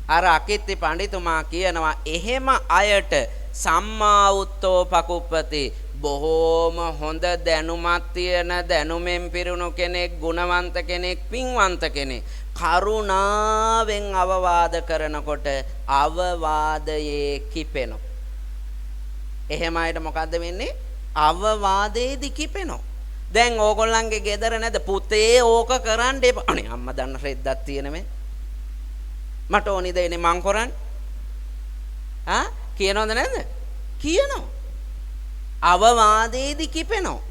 අර අකිත්ති පඬිතුමා කියනවා එහෙම අයට සම්මා උත්තෝ පකුප්පති බොහෝම හොඳ දැනුමක් තියෙන දැනුමෙන් පිරුණු කෙනෙක් ගුණවන්ත කෙනෙක් පින්වන්ත කෙනෙක් කරුණාවෙන් අවවාද කරනකොට අවවාදයේ කිපෙනවා. එහෙම අයට මොකද්ද වෙන්නේ? අවවාදයේදී කිපෙනවා. දැන් ඕගොල්ලන්ගේ ගෙදර නැද පුතේ ඕක කරන්න එපා. අනේ අම්මා දන්න රෙද්දක් තියෙනමේ. මට ඕනි දෙන්නේ මං කරන්නේ. කියනවද නැද්ද? කියනවා. අවවාදයේදී කිපෙනවා.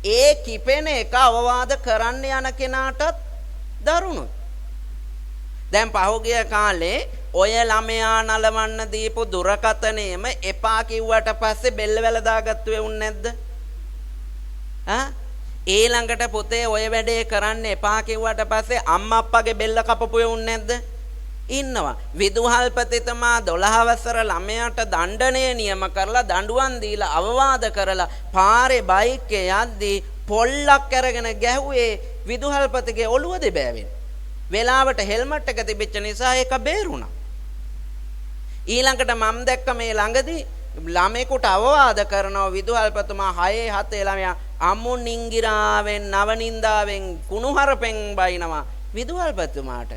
ඒ කිපෙන එක අවවාද කරන්න යන කෙනාටත් දරුණුයි. දැන් පහුගිය කාලේ ඔය ළමයා නලවන්න දීපු දුරකතනෙම එපා කිව්වට පස්සේ බෙල්ල වැල දාගත්තු වෙන්නේ නැද්ද? ඊළඟට පුතේ ඔය වැඩේ කරන්න එපා කිව්වට පස්සේ අම්මා අප්පගේ බෙල්ල කපපු වෙන්නේ නැද්ද? ඉන්නවා. විදුහල්පතිතුමා 12 වසර ළමයාට දණ්ඩනය නියම කරලා දඬුවම් දීලා අවවාද කරලා පාරේ බයික් එකේ යද්දී පොල්ලක් අරගෙන ගැහුවේ විදුහල්පතිගේ ඔළුව දෙබෑවෙන්. වෙලාවට හෙල්මට් එක තිබෙච්ච නිසා ඒක බේරුණා. ඊළඟට මම දැක්ක මේ ළඟදී ළමයෙකුට අවවාද කරනවා විදුහල්පතිතුමා 6 7 ළමයා අම්මු නිංගිරාවෙන් නවනින්දාවෙන් කුණුහරපෙන් බයිනවා විදුහල්පතිතුමාට.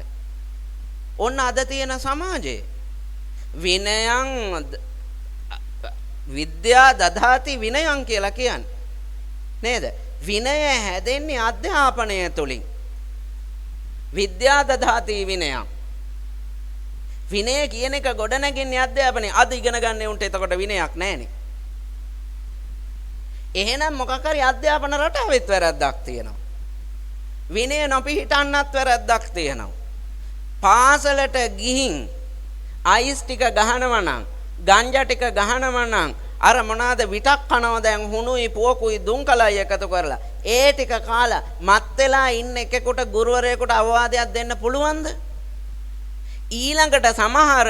ඔන්න අද තියෙන සමාජයේ විනයං විද්‍යා දදාති විනයං කියලා කියන්නේ නේද? විනය හැදෙන්නේ අධ්‍යාපනය තුලින්. විද්‍යා දදාති විනයං. විනය කියන එක ගොඩනගන්නේ අධ්‍යාපනයේ. අද ඉගෙන ගන්න උන්ට එතකොට විනයක් නැහැනේ. එහෙනම් මොකක් හරි අධ්‍යාපන රටාවෙත් වැරද්දක් තියෙනවා. විනය නොපිහිටන්නත් වැරද්දක් තියෙනවා. පාසලට ගිහින් අයිස් ටික ගහනවා නම් ගංජා ටික ගහනවා නම් අර මොනවාද විටක් කනවා දැන් හුණුයි පුවකුයි දුම්කලයි එකතු කරලා ඒ ටික කාලා මත් වෙලා ඉන්න එකෙකුට ගුරුවරයෙකුට අවවාදයක් දෙන්න පුළුවන්ද? ඊළඟට සමහර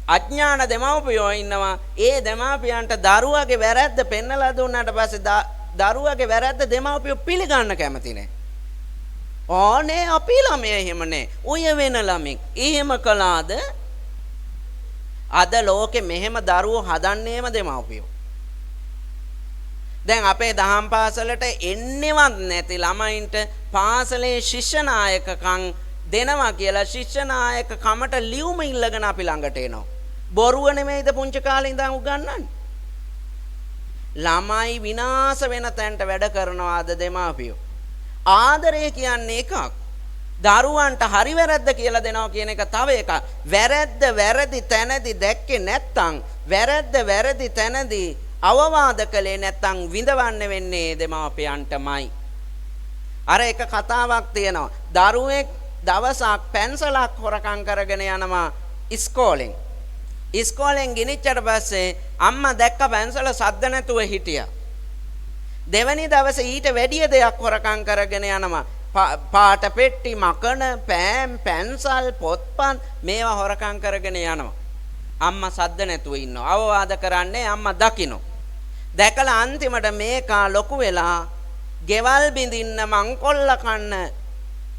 අඥාන දෙමව්පියෝ ඉන්නවා. ඒ දෙමව්පියන්ට දරුවගේ වැරද්ද පෙන්නලා දුන්නාට පස්සේ දරුවගේ වැරද්ද දෙමව්පියෝ පිළිගන්න කැමති නැහැ. ඕනේ අපි ළමයා එහෙම නෑ. ඔය වෙන ළමෙක් එහෙම කළාද? අද ලෝකෙ මෙහෙම දරුවෝ හදන්නේම දෙමව්පියෝ. දැන් අපේ දහම් පාසලට එන්නේවත් නැති ළමයින්ට පාසලේ ශිෂ්‍ය නායකකම් දෙනවා කියලා ශිෂ්‍ය නායක කමට ලියුම ඉල්ලගෙන අපි ළඟට එනවා. බොරුව නෙමෙයිද පුංචි කාලේ ඉඳන් උගන්වන්නේ? ළමයි විනාශ වෙන තැනට වැඩ කරනවා අද දෙමාපියෝ. ආදරය කියන්නේ එකක්. දරුවන්ට හරි වැරද්ද කියලා දෙනවා කියන එක තව එකක්. වැරද්ද වැරදි තැනදී දැක්කේ නැත්තම් වැරද්ද වැරදි තැනදී අවවාද කළේ නැත්තම් විඳවන්න වෙන්නේ දෙමාපියන්ටමයි. අර එක කතාවක් තියෙනවා. දරුවෙක් දවසක් පැන්සලක් හොරකම් කරගෙන යනවා ඉස්කෝලෙන්. ඉස්කෝලෙන් ගෙනිච්චට පස්සේ අම්මා දැක්ක පැන්සල සද්ද නැතුව හිටියා. දෙවැනි දවසේ ඊට වැඩිය දෙයක් හොරකම් කරගෙන යනවා. පාට පෙට්ටි, මකන, පෑම්, පැන්සල්, පොත්පත් මේවා හොරකම් කරගෙන යනවා. අම්මා සද්ද නැතුව ඉන්නවා. අවවාද කරන්නේ අම්මා දකින්න. දැකලා අන්තිමට මේකා ලොකු වෙලා ගෙවල් බිඳින්න මංකොල්ල කන්න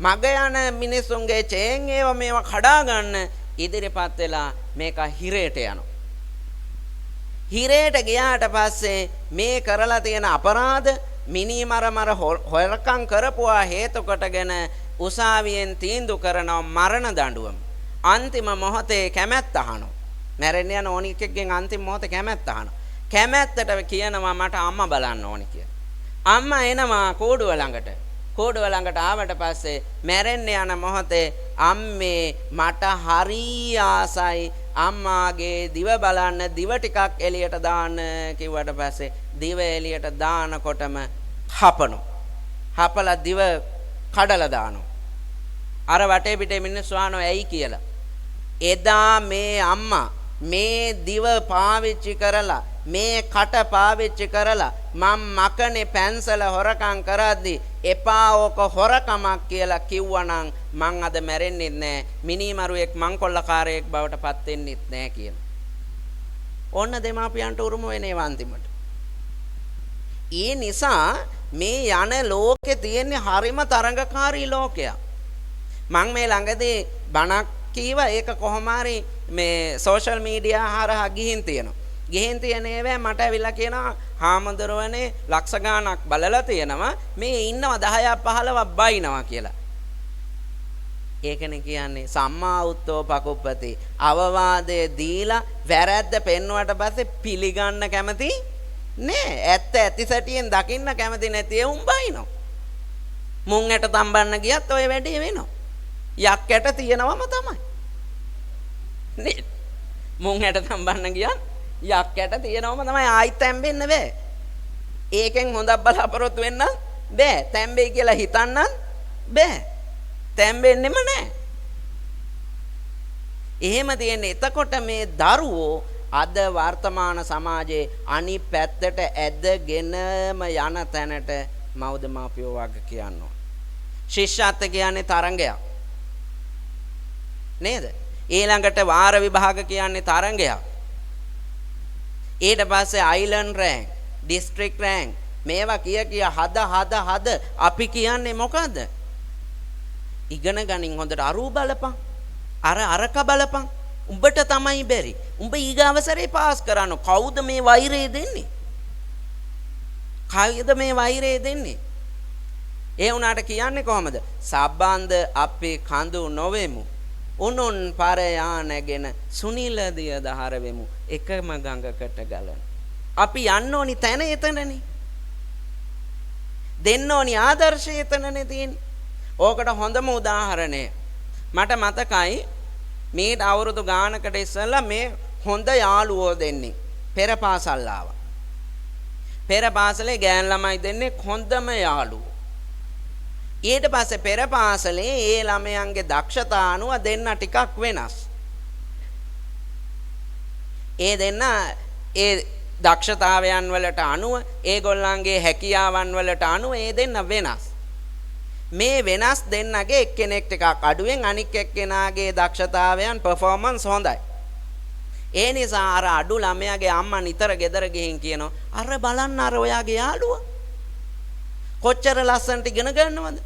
මග යන මිනිසුන්ගේ චේන් මේවා කඩා ගන්න ඉදිරිපත් වෙලා මේක හිරේට යනවා. හිරේට ගියාට පස්සේ මේ කරලා තියෙන අපරාධ මිනිමර හොරකම් කරපුවා හේතු කොටගෙන උසාවියෙන් තීන්දුව කරනවා මරණ දඬුවම. අන්තිම මොහොතේ කැමැත්ත අහනවා. මැරෙන්න යන ඕනි එකෙක්ගෙන් අන්තිම මොහොතේ කැමැත්ත අහනවා. කැමැත්තට කියනවා මට අම්මා බලන්න ඕනි කියලා. අම්මා එනවා කෝඩුව ළඟට. කෝඩුව ළඟට ආවට පස්සේ මැරෙන්න යන මොහොතේ අම්මේ මට හරි ආසයි අම්මාගේ දිව බලන්න දිව ටිකක් එළියට දාන්න කිව්වට පස්සේ දිව එළියට දානකොටම හපනවා. හපලා දිව කඩලා දානවා. අර වටේ පිටේ මිනිස්සු අහනවා ඇයි කියලා. එදා මේ අම්මා මේ දිව පාවිච්චි කරලා මේ කට පාවිච්චි කරලා මම මකනේ පැන්සල හොරකම් කරද්දි එපා ඕක හොරකමක් කියලා කිව්වනම් මං අද මැරෙන්නෙත් නෑ මිනිමරුවෙක් මංකොල්ලකාරයෙක් බවට පත් වෙන්නෙත් නෑ කියන. ඕන්න දෙමාපියන්ට උරුම වෙන්නේ අන්තිමට. ඒ නිසා මේ යන ලෝකේ තියෙන හරිම තරඟකාරී ලෝකයක්. මං මේ ළඟදී බණක් කීවා ඒක කොහොම හරි මේ සෝෂල් මීඩියා හරහා ගිහින් තියෙනවා. ගෙහෙන් තියෙන ඒවා මට ඇවිල්ලා කියනවා හාමුදුරුවනේ ලක්ෂ ගාණක් බලලා තියෙනවා මේ ඉන්නවා 10ක් 15ක් බයිනවා කියලා. ඒකනේ කියන්නේ සම්මා උත්තෝ පකුප්පති අවවාදයේ දීලා වැරද්ද පෙන්වුවට පස්සේ පිළිගන්න කැමති නෑ. ඇත්ත ඇති සැටියෙන් දකින්න කැමති නැති උන් බයිනවා. මුං ඇට තම්බන්න ගියත් ඔය වැඩේ වෙනවා. යක් ඇට තියනවම තමයි. නේ මුං ඇට තම්බන්න ගියත් යක් ඇට තියනවම තමයි ආයිත් තැම්බෙන්න බෑ. ඒකෙන් හොඳක් බලාපොරොත්තු වෙන්න බෑ. තැම්බෙයි කියලා හිතන්න බෑ. තැම්බෙන්නෙම නෑ. එහෙම තියෙන්නේ. එතකොට මේ දරුවෝ අද වර්තමාන සමාජයේ අනිත් පැත්තට ඇදගෙනම යන තැනට මව්ද මාපියෝ වගේ කියනවා. ශිෂ්‍යත්ව කියන්නේ තරංගයක්. නේද? ඊළඟට වාර විභාග කියන්නේ තරංගයක්. ඊට පස්සේ අයිලන්ඩ් රෑන්ක්, ඩිස්ට්‍රික්ට් රෑන්ක් මේවා කිය හද අපි කියන්නේ මොකද්ද? ඉගෙන ගනින් හොඳට අරූ බලපන්. අරක බලපන්. උඹට තමයි බැරි. උඹ ඊගාවසරේ පාස් කරන්න. කවුද මේ වෛරය දෙන්නේ? කවුද මේ වෛරය දෙන්නේ? ඒ උනාට කියන්නේ කොහමද? සබ්බන්ද අපි කඳු නොවෙමු. උනුන් පරයා නැගෙන සුනිල දිය දහර වෙමු. එකම ගඟකට ගලන. අපි යන්න ඕනි තැන එතනනේ. දෙන්න ඕනි ආදර්ශය එතනනේ තියෙන්නේ. ඕකට හොඳම උදාහරණය මට මතකයි මේ අවුරුදු ගානකට ඉස්සෙල්ලා මේ හොඳ යාළුවෝ දෙන්නේ පෙර පාසල් ආවා. පෙර පාසලේ ගෑන් ළමයි දෙන්නේ හොඳම යාළුවෝ. ඊට පස්සේ පෙර පාසලේ ඒ ළමයන්ගේ දක්ෂතා අනුව දෙන්න ටිකක් වෙනස්. ඒ දෙන්න ඒ දක්ෂතාවයන් වලට අනුව ඒගොල්ලන්ගේ හැකියාවන් වලට අනුව ඒ දෙන්න වෙනස්. මේ වෙනස් දෙන්නගේ එක්කෙනෙක් ටිකක් අඩුවෙන් අනික් එක්කෙනාගේ දක්ෂතාවයන් performance හොඳයි. ඒ නිසා අර අඩු ළමයාගේ අම්මා නිතර ගෙදර ගිහින් කියනවා අර බලන්න අර ඔයාගේ යාළුවා කොච්චර ලස්සනට ඉගෙන ගන්නවද?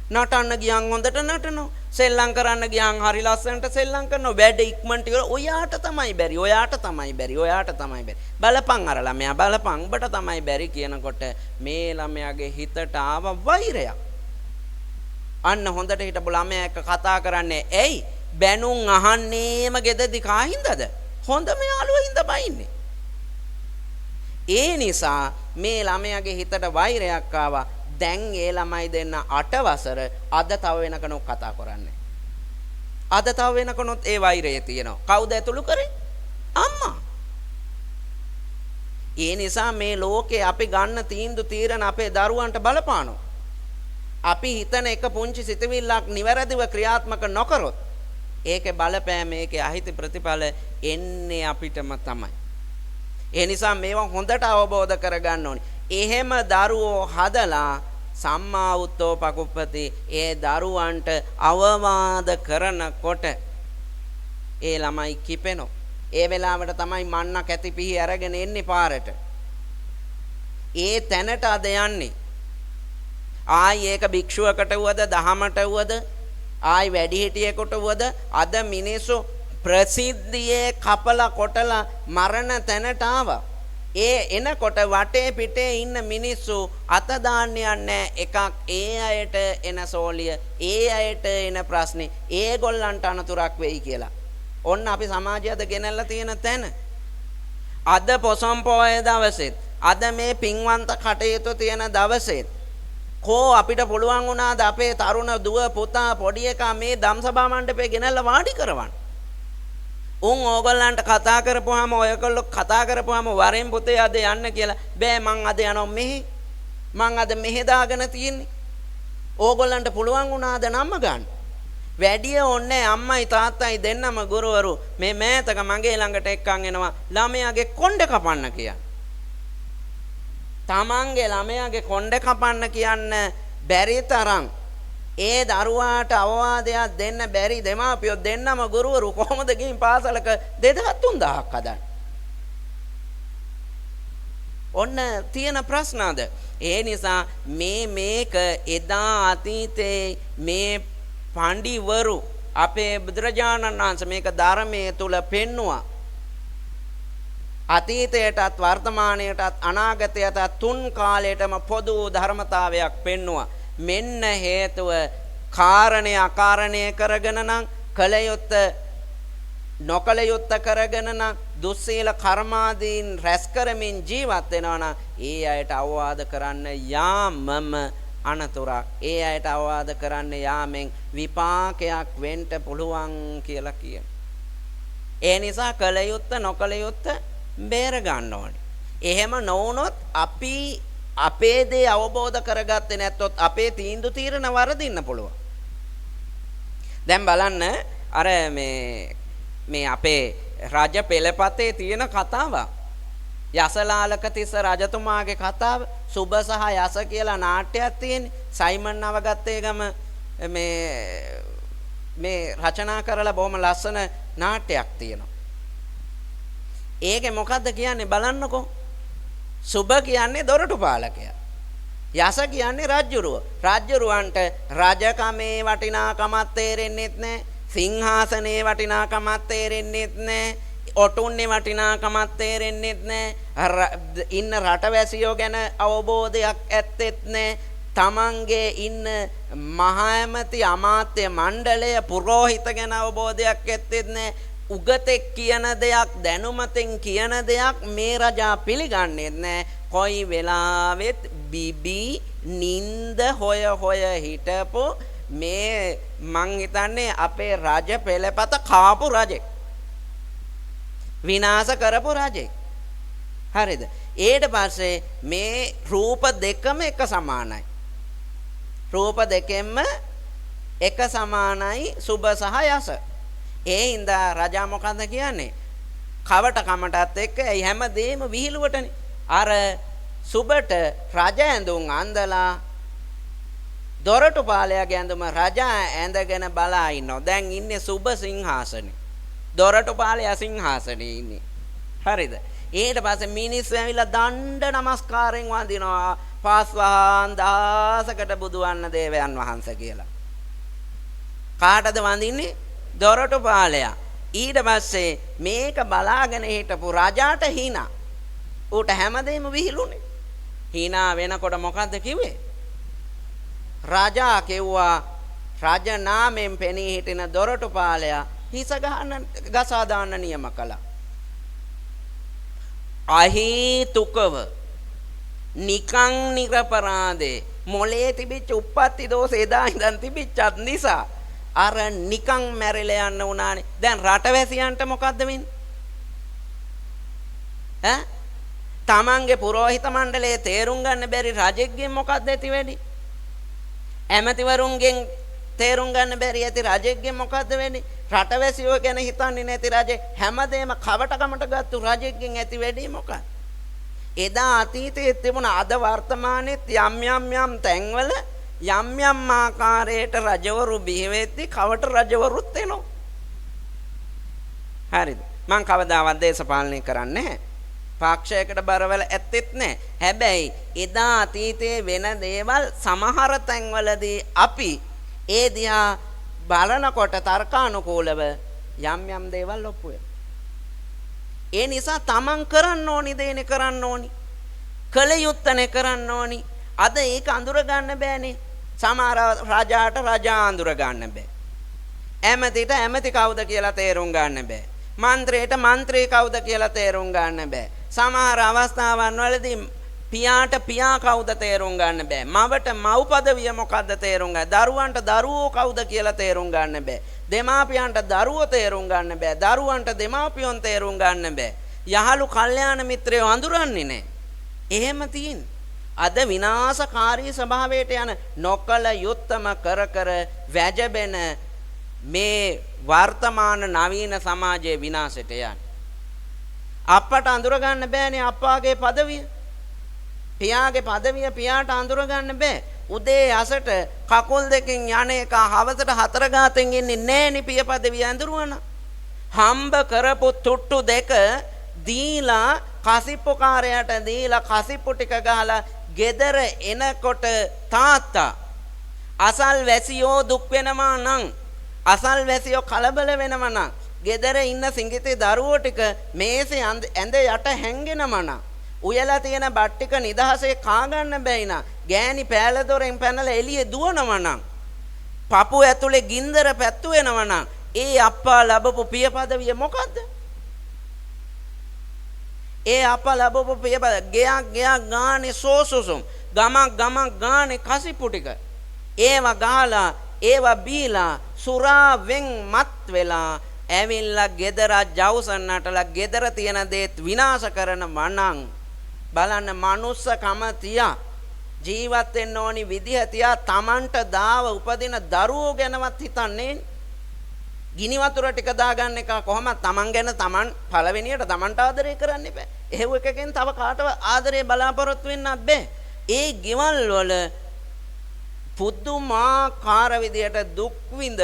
නටන්න ගියන් හොඳට නටනවා. සෙල්ලම් කරන්න ගියන් හරි ලස්සනට සෙල්ලම් කරනවා. වැඩ ඉක්මනට ඉවර. ඔයාට තමයි බැරි. ඔයාට තමයි බැරි. ඔයාට තමයි බැරි. බලපන් අර ළමයා බලපන්. උඹට තමයි බැරි කියනකොට මේ ළමයාගේ හිතට ආව වෛරයක්. අන්න හොඳට හිටපු ළමයා එක්ක කතා කරන්නේ ඇයි? බැනුම් අහන්නේම ගෙදරදි කාහින්දද? හොඳම යාළුවා හින්දා බයින්නේ. ඒ නිසා මේ ළමයාගේ හිතට වෛරයක් ආවා. දැන් ඒ ළමයි දෙන්න 8 වසර අද තව වෙනකනොත් කතා කරන්නේ. අද තව වෙනකනොත් ඒ වෛරය තියෙනවා. කවුද ඇතුළු කරේ? අම්මා. ඒ නිසා මේ ලෝකේ අපි ගන්න තීරණ අපේ දරුවන්ට බලපානවා. අපි හිතන එක පුංචි සිතවිල්ලක් නිවැරදිව ක්‍රියාත්මක නොකරොත් ඒකේ බලපෑම ඒකේ අහිත ප්‍රතිඵල එන්නේ අපිටම තමයි. ඒ නිසා මේවා හොඳට අවබෝධ කරගන්න ඕනේ. එහෙම දරුවෝ හදලා සම්මා උත්තෝ පකුප්පති ඒ දරුවන්ට අවවාද කරනකොට ඒ ළමයි කිපෙනවා. ඒ වෙලාවට තමයි මන්න කැති පිහි අරගෙන එන්නේ පාරට. ඒ තැනට අද යන්නේ. ආයි ඒක භික්ෂුවකට වුවද දහමට වුවද ආයි වැඩිහිටියෙකුට වුවද අද මිනිස්සු ප්‍රසිද්ධියේ කපලා කොටලා මරණ තැනට ආවා. ඒ එනකොට වටේ පිටේ ඉන්න මිනිස්සු අත දාන්නේ නැහැ. එකක් ඒ අයට එන සෝලිය, ඒ අයට එන ප්‍රශ්නේ ඒගොල්ලන්ට අනතුරක් වෙයි කියලා. ඔන්න අපි සමාජයද ගෙනල්ලා තියෙන තැන. අද පොසොන් පොය දවසෙත්, අද මේ පින්වන්ත කටයුතු තියෙන දවසෙත් කෝ අපිට පුළුවන් වුණාද අපේ තරුණ දුව පුතා පොඩි එකා මේ ධම්සභා මණ්ඩපේ ගෙනල්ලා වාඩි කරවන්න. උන් ඕගොල්ලන්ට කතා කරපුවාම ඔයගොල්ලෝ කතා කරපුවාම වරෙන් පුතේ අද යන්න කියලා බෑ මං අද යනවා මෙහි. මං අද මෙහෙ දාගෙන තියෙන්නේ. ඕගොල්ලන්ට පුළුවන් වුණාද නම්ම ගන්න. වැඩිය ඕනේ අම්මයි තාත්තයි දෙන්නම ගුරුවරු මේ මෑතක මගේ ළඟට එක්කන් එනවා ළමයාගේ කොණ්ඩ කපන්න කියලා. තමන්ගේ ළමයාගේ කොණ්ඩ කපන්න කියන්න බැරි තරම් ඒ දරුවාට අවවාදයක් දෙන්න බැරි දෙමාපියෝ දෙන්නම ගුරුවරු කොහොමද ගිහින් පාසලක 2000-3000ක් හදන්නේ? ඔන්න තියෙන ප්‍රශ්නද? ඒ නිසා මේක එදා අතීතේ මේ පඬිවරු අපේ බුදුරජාණන් වහන්සේ මේක ධර්මයේ තුල පෙන්නවා. අතීතයටත් වර්තමානයටත් අනාගතයටත් තුන් කාලයටම පොදු ධර්මතාවයක් පෙන්නවා. මෙන්න හේතුව කාරණේ අකාරණේ කරගෙන නම් කලයුත්ත නොකලයුත්ත කරගෙන නම් දුස්සීල කර්මාදීන් රැස් කරමින් ජීවත් වෙනවා නම් ඒ අයට අවවාද කරන්න යාමම අනතුරක්. ඒ අයට අවවාද කරන්න යාමෙන් විපාකයක් වෙන්න පුළුවන් කියලා කියනවා. ඒ නිසා කලයුත්ත නොකලයුත්ත බේර ගන්න ඕනේ. එහෙම නොවුනොත් අපි අපේ දේ අවබෝධ කරගත්තේ නැත්නම් අපේ තීරණ වරදින්න පුළුවන්. දැන් බලන්න අර මේ මේ අපේ රජ පෙළපතේ තියෙන කතාවක්. යසලාලක තිස්ස රජතුමාගේ කතාව සුබ සහ යස කියලා නාට්‍යයක් තියෙන්නේ. සයිමන් නවගත්තේගම මේ රචනා කරලා බොහොම ලස්සන නාට්‍යයක් තියෙනවා. ඒකේ මොකද්ද කියන්නේ බලන්නකෝ. සුබ කියන්නේ දොරටු පාලකයා. යස කියන්නේ රජ්ජුරුව. රජ්ජුරුවන්ට රජකමේ වටිනාකමක් තේරෙන්නෙත් නැහැ. සිංහාසනේ වටිනාකමක් තේරෙන්නෙත් නැහැ. ඔටුන්නේ වටිනාකමක් තේරෙන්නෙත් නැහැ. ඉන්න රටවැසියෝ ගැන අවබෝධයක් ඇත්තෙත් නැහැ. තමන්ගේ ඉන්න මහා ඇමති අමාත්‍ය මණ්ඩලය පුරෝහිත ගැන අවබෝධයක් ඇත්තෙත් නැහැ. උගතෙක් කියන දෙයක් දැනුමෙන් කියන දෙයක් මේ රජා පිළිගන්නේ නැහැ. කොයි වෙලාවෙත් බිබි නින්ද හොය හොය හිටපො මේ මං හිතන්නේ අපේ රජ පෙළපත කාපු රජෙක්. විනාශ කරපු රජෙක්. හරිද? ඊට පස්සේ මේ රූප දෙකම එක සමානයි. රූප දෙකෙන්ම එක සමානයි සුබ සහ යස. ඒ හින්දා රජා මොකද්ද කියන්නේ? කවට කමටත් එක්ක ඒ හැමදේම විහිළුවටනේ. අර සුබට රජ ඇඳුම් අඳලා දොරටු පාලයාගේ ඇඳුම රජා ඇඳගෙන බලා ඉන්නවා. දැන් ඉන්නේ සුබ සිංහාසනේ. දොරටු පාලයා සිංහාසනේ ඉන්නේ. හරිද? ඊට පස්සේ මිනිස්සු ඇවිල්ලා දණ්ඩ නමස්කාරයෙන් වඳිනවා. පාස්වහන් දහසකට බුදුවන්න දේවයන් වහන්සේ කියලා. කාටද වඳින්නේ? දොරටු පාලයා. ඊට පස්සේ මේක බලාගෙන හිටපු රජාට hina. ඌට හැමදේම විහිළුනේ. hina වෙනකොට මොකද්ද කිව්වේ? රජා කෙව්වා රජ නාමයෙන් පෙනී හිටින දොරටු පාලයා හිස ගසා දාන්න නියම කළා. අහේතුකව නිකං නිරපරාදේ මොලේ තිබිච්ච උප්පත්ති දෝෂ එදා ඉඳන් තිබිච්චත් නිසා අර නිකං මැරිලා යන්න උනානේ. දැන් රටවැසියන්ට මොකද්ද වෙන්නේ? ඈ තමන්ගේ පුරෝහිත මණ්ඩලයේ තේරුම් ගන්න බැරි රජෙක්ගෙන් මොකද්ද ඇති වෙන්නේ? ඇමතිවරුන්ගෙන් තේරුම් ගන්න බැරි ඇති රජෙක්ගෙන් මොකද්ද වෙන්නේ? රටවැසියෝ ගැන හිතන්නේ නැති රජෙක් හැමදේම කවටකමට ගත්තු රජෙක්ගෙන් ඇති වෙන්නේ මොකක්ද? එදා අතීතයේ තිබුණ අද වර්තමානයේ යම් තැන්වල යම් ආකාරයට රජවරු බිහි වෙද්දී කවට රජවරුත් එනවා. හරිද? මං කවදාවත් දේශපාලනය කරන්නේ නැහැ. පාක්ෂයකට බරවල ඇත්තෙත් නැහැ. හැබැයි එදා අතීතයේ වෙන දේවල් සමහර තැන්වලදී අපි ඒ දිහා බලනකොට තර්කානුකූලව යම් දේවල් ඔප්පු වෙනවා. ඒ නිසා තමන් කරන්න ඕනි දේනේ කරන්න ඕනි. කල යුත්තනේ කරන්න ඕනි. අද ඒක අඳුර ගන්න බෑනේ. සමහර රජාට රජා අඳුර ගන්න බෑ. ඇමතිට ඇමති කවුද කියලා තේරුම් ගන්න බෑ. මන්ත්‍රීට මන්ත්‍රී කවුද කියලා තේරුම් ගන්න බෑ. සමහර අවස්ථාවන් වලදී පියාට පියා කවුද තේරුම් ගන්න බෑ. මවට මව් පදවිය මොකද්ද තේරුම් ගන්න. දරුවන්ට දරුවෝ කවුද කියලා තේරුම් ගන්න බෑ. දෙමාපියන්ට දරුවෝ තේරුම් ගන්න බෑ. දරුවන්ට දෙමාපියන් තේරුම් ගන්න බෑ. යහළු කල්යාණ මිත්‍රයෝ අඳුරන්නේ නැහැ. එහෙම තියෙන්නේ. අද විනාශකාරී ස්වභාවයට යන නොකල යුත්තම කර කර වැජබෙන මේ වර්තමාන නවීන සමාජයේ විනාශයට යන්නේ. අපට අඳුර ගන්න බෑනේ අප්පාගේ පදවිය. පියාගේ පදවිය පියාට අඳුර ගන්න බෑ. උදේ අසට කකුල් දෙකෙන් යන එක හවසට 4 ගාතෙන් ඉන්නේ නෑනේ පිය පදවිය අඳුරවන. හම්බ කරපු තුට්ටු දෙක දීලා කසිප්පු කාර්යයට දීලා කසිප්පු ටික ගහලා ගෙදර එනකොට තාත්තා අසල් වැසියෝ දුක් වෙනවා නම් අසල් වැසියෝ කලබල වෙනවා නම් ගෙදර ඉන්න සිඟිතේ දරුවෝ ටික මේසේ ඇඳ යට හැංගෙනම නම් උයලා තියෙන බත් ටික නිදහසේ කා ගන්න බැයි නා ගෑණි පෑල දොරෙන් පැනලා එළියේ දුවනවා නම් පපු ඇතුලේ ගින්දර පැත්තු වෙනවා නම් ඒ අප්පා ලැබපු පිය පදවිය මොකද්ද? ඒ අප්පා ලැබපු පිය ගයක් ගානේ සෝසුසුම් ගමක් ගානේ කසිප්පු ටික ඒවා ගහලා ඒවා බීලා සුරාවෙන් මත් වෙලා ඇවිල්ලා ගෙදර ජවුසන්නටලා ගෙදර තියෙන දේත් විනාශ කරන මනං බලන්න මනුස්සකම තියා ජීවත් වෙන්න ඕනි විදිහ තියා Tamanට දාව උපදින දරුවෝ ගැනවත් හිතන්නේ ගිනි වතුර ටික දාගන්න එක කොහොමද තමන් ගැන තමන් පළවෙනියට තමන්ට ආදරය කරන්න බෑ. එහෙව් එකකින් තව කාටවත් ආදරේ බලාපොරොත්තු වෙන්නත් බෑ. ඒ ගෙවල් වල පුදුමාකාර විදියට දුක් විඳ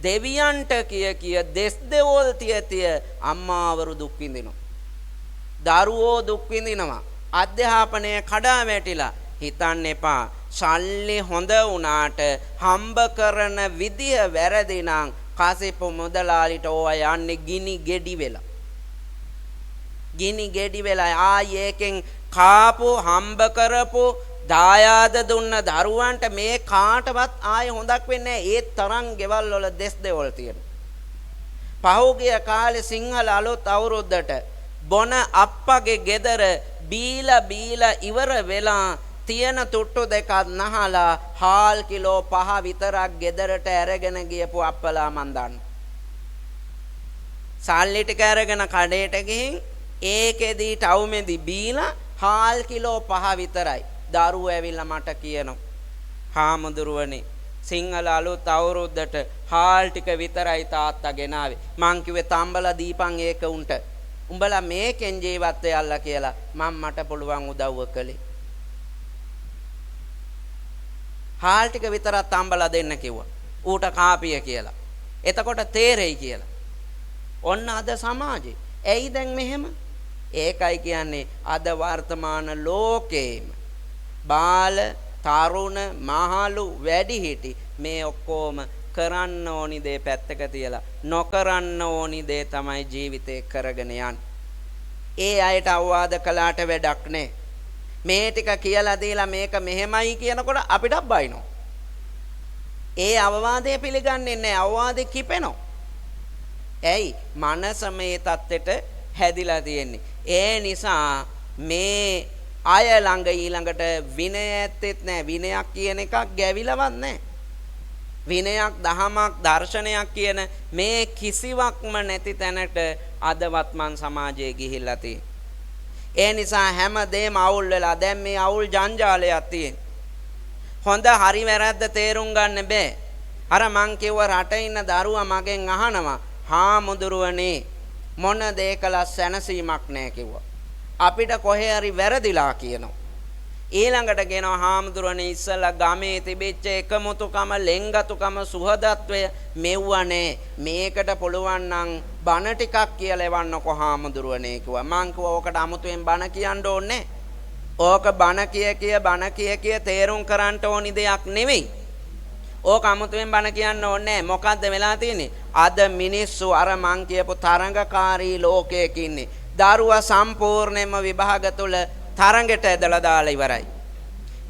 දෙවියන්ට කිය දෙස් දෙවොල් තිය අම්මාවරු දුක් විඳිනවා. දරුවෝ දුක් විඳිනවා. අධ්‍යාපනය කඩා වැටිලා. හිතන්න එපා. සල්ලි හොඳ වුණාට හම්බ කරන විදිය වැරදි නම් කාසිප්පු මුදලාලිට ඕවා යන්නේ ගිනි ගෙඩි වෙලා ආයි ඒකෙන් කාපු හම්බ කරපු දායාද දුන්න දරුවන්ට මේ කාටවත් ආයේ හොඳක් වෙන්නේ නැහැ. ඒ තරම් ගෙවල් වල දෙස් දෙවල් තියෙනවා. පහුගිය කාලේ සිංහල අලුත් අවුරුද්දට බොන අප්පගේ ගෙදර බීලා ඉවර වෙලා තියෙන තුට්ටු දෙකක් නහලා හාල් කිලෝ 5 විතරක් ගෙදරට අරගෙන ගියපු අප්පලා මන් දන්නවා. සල්ලි ටික අරගෙන කඩේට ගිහින් ඒකෙදී ටවුමෙදි බීලා හාල් කිලෝ 5 විතරයි. දරුවෝ ඇවිල්ලා මට කියනවා හාමුදුරුවනේ සිංහල අලුත් අවුරුද්දට හාල් ටික විතරයි තාත්තා ගෙනාවේ. මං කිව්වේ තම්බලා දීපන් ඒක උන්ට. උඹලා මේකෙන් ජීවත් වෙයල්ලා කියලා මම මට පුළුවන් උදව්ව කළේ. හාල් ටික විතරක් තම්බලා දෙන්න කිව්වා. ඌට කාපිය කියලා. එතකොට තේරෙයි කියලා. ඔන්න අද සමාජේ. ඇයි දැන් මෙහෙම? ඒකයි කියන්නේ අද වර්තමාන ලෝකේම බාල තරුණ මහලු වැඩිහිටි මේ ඔක්කොම කරන්න ඕනි දේ පැත්තක තියලා නොකරන්න ඕනි දේ තමයි ජීවිතේ කරගෙන යන්නේ. ඒ අයට අවවාද කළාට වැඩක් නැහැ. මේ ටික කියලා දීලා මේක මෙහෙමයි කියනකොට අපිට බයිනෝ. ඒ අවවාදය පිළිගන්නේ නැහැ. අවවාදෙ කිපෙනවා. ඇයි? මනස මේ தත්ත්වෙට හැදිලා තියෙන්නේ. ඒ නිසා මේ අය ළඟ ඊළඟට විනය ඇත්තෙත් නැහැ. විනයක් කියන එකක් ගැවිලවත් නැහැ. විනයක් දහමක් දර්ශනයක් කියන මේ කිසිවක්ම නැති තැනට අදවත් මන් සමාජයේ ගිහිල්ලා තියෙන්නේ. ඒ නිසා හැමදේම අවුල් වෙලා දැන් මේ අවුල් ජංජාලයක් තියෙන. හොඳ හරි වැරද්ද තේරුම් ගන්න බෑ. අර මං කිව්ව රටේ ඉන්න දරුවා මගෙන් අහනවා හාමුදුරුවනේ මොන දේ කළා සැනසීමක් නැහැ කිව්වා. අපිට කොහේ හරි වැරදිලා කියනවා. ඊළඟට කියනවා හාමුදුරනේ ඉස්සලා ගමේ තිබෙච්ච එකමුතුකම ලෙන්ගතුකම සුහදත්වය මෙව්වනේ මේකට පුළුවන් නම් බණ ටිකක් කියලා එවන්නකො හාමුදුරනේ කිව්වා. මං කිව්වා ඕකට අමුතුවෙන් බණ කියන්න ඕනේ. ඕක බණ කිය තේරුම් කරන්න ඕනි දෙයක් නෙවෙයි. ඕක අමුතුවෙන් බණ කියන්න ඕනේ. මොකද්ද වෙලා තියෙන්නේ? අද මිනිස්සු අර මං කියපු තරංගකාරී ලෝකයක ඉන්නේ. දරුවා සම්පූර්ණයෙන්ම විභාග තුල තරංගෙට ඇදලා දාලා ඉවරයි.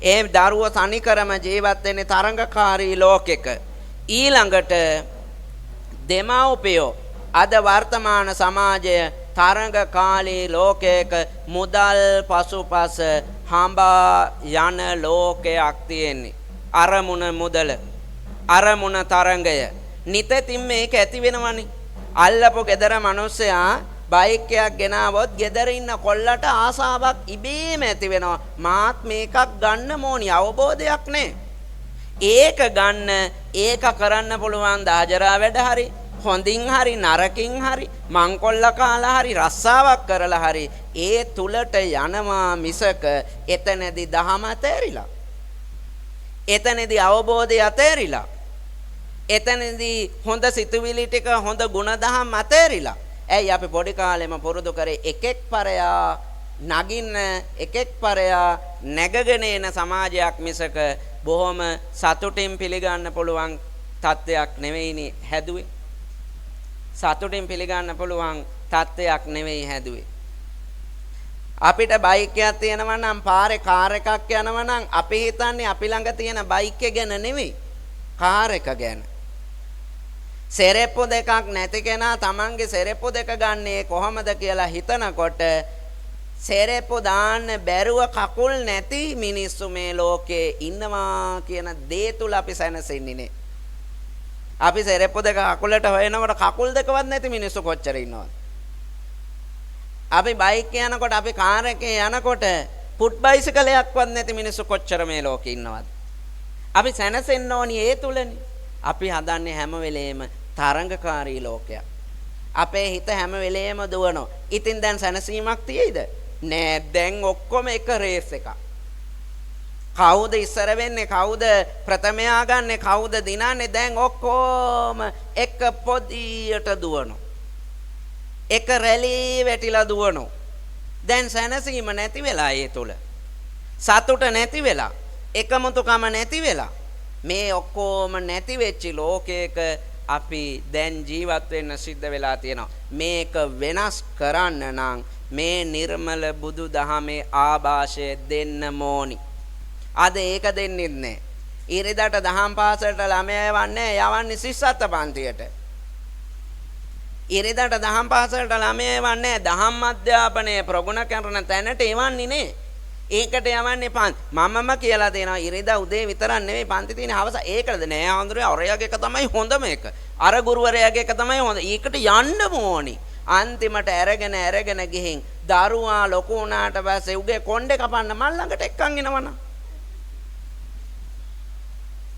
ඒ දරුවා තනිකරම ජීවත් වෙන්නේ තරංගකාරී ලෝකෙක. ඊළඟට දෙමව්පියෝ අද වර්තමාන සමාජය තරංගකාරී ලෝකයක මුදල් පසුපස හඹා යන ලෝකයක් තියෙන්නේ. අරමුණ මුදල, අරමුණ තරංගය. නිතින් මේක ඇති වෙනවනේ. අල්ලපු ගෙදර මිනිස්සයා බයික් එකක් ගෙනාවොත් ගෙදර ඉන්න කොල්ලට ආසාවක් ඉබේම ඇති වෙනවා. මාත් මේකක් ගන්න ඕනි අවබෝධයක් නැහැ. ඒක ගන්න ඒක කරන්න පුළුවන් දාජරා වැඩ හරි හොඳින් හරි නරකින් හරි මංකොල්ල කාලා හරි රස්සාවක් කරලා හරි ඒ තුලට යනවා මිසක එතනදී දහම ඇතේරිලා. එතනදී අවබෝධය ඇතේරිලා. එතනදී හොඳ සිතුවිලි ටික හොඳ ගුණධම් ඇතේරිලා. ඇයි අපි පොඩි කාලෙම පුරුදු කරේ එකෙක් පරයා නගින්න එකෙක් පරයා නැගගෙන එන සමාජයක් මිසක බොහොම සතුටින් පිළිගන්න පුළුවන් තත්ත්වයක් නෙවෙයිනේ හැදුවේ. සතුටින් පිළිගන්න පුළුවන් තත්ත්වයක් නෙවෙයි හැදුවේ. අපිට බයික් එකක් තියෙනවා නම් පාරේ කාර් එකක් යනවා නම් අපි හිතන්නේ අපි ළඟ තියෙන බයික් එක ගැන නෙවෙයි කාර් එක ගැන. සෙරෙප්පු දෙකක් නැති කෙනා තමන්ගේ සෙරෙප්පු දෙක ගන්නේ කොහොමද කියලා හිතනකොට සෙරෙප්පු දාන්න බැරුව කකුල් නැති මිනිස්සු මේ ලෝකේ ඉන්නවා කියන දේ තුල අපි සැනසෙන්නේ නේ. අපි සෙරෙප්පු දෙක කකුලට හොයනකොට කකුල් දෙකවත් නැති මිනිස්සු කොච්චර ඉන්නවද? අපි බයික් යනකොට අපි කාර් එකේ යනකොට ෆුට් බයිසිකලයක්වත් නැති මිනිස්සු කොච්චර මේ ලෝකේ ඉන්නවද? අපි සැනසෙන්න ඕනි ඒ තුලනේ. අපි හදන්නේ හැම වෙලේම තරංගකාරී ලෝකයක්. අපේ හිත හැම වෙලේම දුවනවා. ඉතින් දැන් සැනසීමක් තියෙයිද? නෑ. දැන් ඔක්කොම එක රේස් එකක්. කවුද ඉස්සර වෙන්නේ? කවුද ප්‍රථමයා ගන්නෙ? කවුද දිනන්නේ? දැන් ඔක්කොම එක පොදියට දුවනවා. එක රැලි වැටිලා දුවනවා. දැන් සැනසීම නැති වෙලා ඒ තුල. සතුට නැති වෙලා. එකමුතුකම නැති වෙලා. මේ ඔක්කොම නැති වෙච්ච ලෝකයක අපි දැන් ජීවත් වෙන්න සිද්ධ වෙලා තියෙනවා. මේක වෙනස් කරන්න නම් මේ නිර්මල බුදු දහමේ ආభాෂය දෙන්න ඕනි. අද ඒක දෙන්නේ නැහැ. ඉරිදට දහම් පාසලට ළමයා යවන්නේ සිස්සත්ත පන්තියට. ඉරිදට දහම් පාසලට ළමයා යවන්නේ දහම් අධ්‍යාපනයේ ප්‍රගුණ කරන තැනට එවන්නේ නේ. ඒකට යවන්නේ මමම කියලා දෙනවා ඉරිදා උදේ විතරක් නෙවෙයි පන්ති තියෙන හවස. ඒකද නෑ ආන්දරේ අරයාගේ එක තමයි හොඳම එක. අර ගුරුවරයාගේ එක තමයි හොඳ. ඒකට යන්න ඕනි. අන්තිමට අරගෙන ගිහින් දරුවා ලොකු වුණාට පස්සේ උගේ කොණ්ඩේ කපන්න මල් ළඟට එක්කන් එනවනම්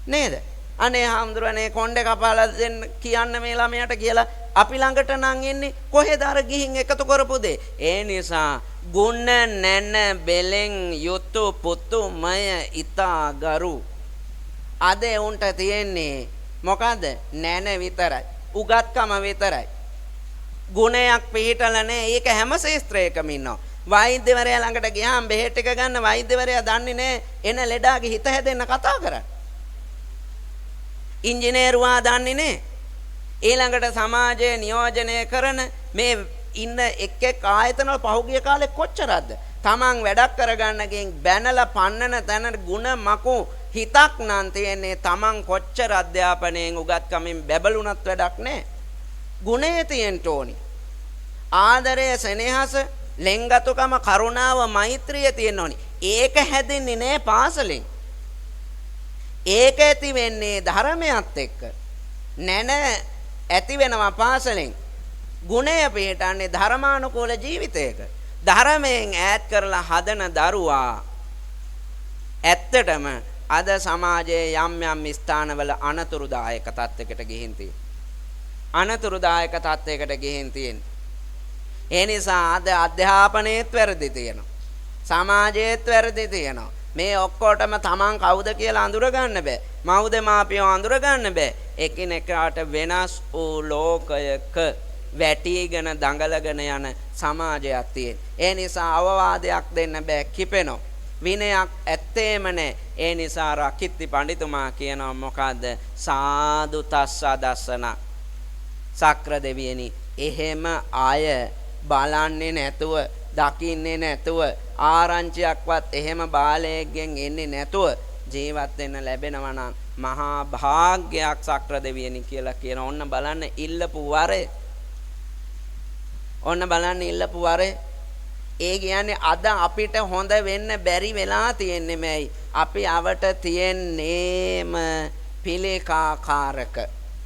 නේද? අනේ හාමුදුරනේ කොණ්ඩේ කපාලා දෙන්න කියන්න මේ ළමයාට කියලා අපි ළඟට නම් එන්නේ කොහෙද අර ගිහින් එකතු කරපු දේ. ඒ නිසා ගුණ නැන බෙලෙන් යුතු පුතුමය ඊතා ගරු. අද උන්ට තියෙන්නේ මොකද? නැන විතරයි. උගත්කම විතරයි. ගුණයක් පිළිටල නැහැ. ඒක හැම ශාස්ත්‍රයකම ඉන්නවා. වෛද්‍යවරයා ළඟට ගියාම බෙහෙත් ටික ගන්න වෛද්‍යවරයා දන්නේ නැහැ එන ලෙඩාගේ හිත හැදෙන්න කතා කරන්නේ. ඉංජිනේරුවා දන්නේ නැහැ. ඊළඟට සමාජයේ නියෝජනය කරන මේ ඉන්න එක් ආයතන වල පහුගිය කාලේ කොච්චරද? Taman වැඩක් කරගන්න ගෙන් බැනලා පන්නන තැන ಗುಣ මකු හිතක් නම් තියෙන්නේ. Taman කොච්චර අධ්‍යාපනයෙන් උගත්කමින් බැබළුණත් වැඩක් නැහැ. ගුණය තියෙන්න ඕනි. ආදරය, සෙනෙහස, ලෙන්ගතුකම, කරුණාව, මෛත්‍රිය තියෙන්න ඕනි. ඒක හැදෙන්නේ නැහැ පාසලෙන්. ඒක ඇති වෙන්නේ ධර්මයත් එක්ක. නැන ඇති වෙනවා පාසලෙන්. ගුණය පිළිටන්නේ ධර්මානුකූල ජීවිතයක. ධර්මයෙන් ඈත් කරලා හදන දරුවා ඇත්තටම අද සමාජයේ යම් ස්ථානවල අනතුරුදායක තත්යකට ගිහින් තියෙනවා. ඒ නිසා අද අධ්‍යාපනයේත් වැරදි තියෙනවා. සමාජයේත් වැරදි තියෙනවා. මේ ඔක්කොටම Taman කවුද කියලා අඳුර ගන්න බෑ. මව්ද මාපියෝ අඳුර ගන්න බෑ. එකිනෙකාට වෙනස් වූ ලෝකයක වැටිගෙන දඟලගෙන යන සමාජයක් තියෙන. ඒ නිසා අවවාදයක් දෙන්න බෑ, කිපෙනවා. විනයක් ඇත්තේම නැහැ. ඒ නිසා රකිත්ති පඬිතුමා කියනවා මොකද්ද? සාදු තස්ස දස්සන. සක්‍ර දෙවියනි, එහෙම අය බලන්නේ නැතුව, දකින්නේ නැතුව, ආරංචියක්වත් එහෙම බාලයෙක්ගෙන් එන්නේ නැතුව ජීවත් වෙන්න ලැබෙනවා නම් මහා භාග්‍යයක් සක්‍ර දෙවියනි කියලා කියන. ඔන්න බලන්න ඉල්ලපු වරේ. ඒ කියන්නේ අද අපිට හොඳ වෙන්න බැරි වෙලා තියෙන්නේ මේයි. අපි අවට තියෙන්නේම පිළිකාකාරක.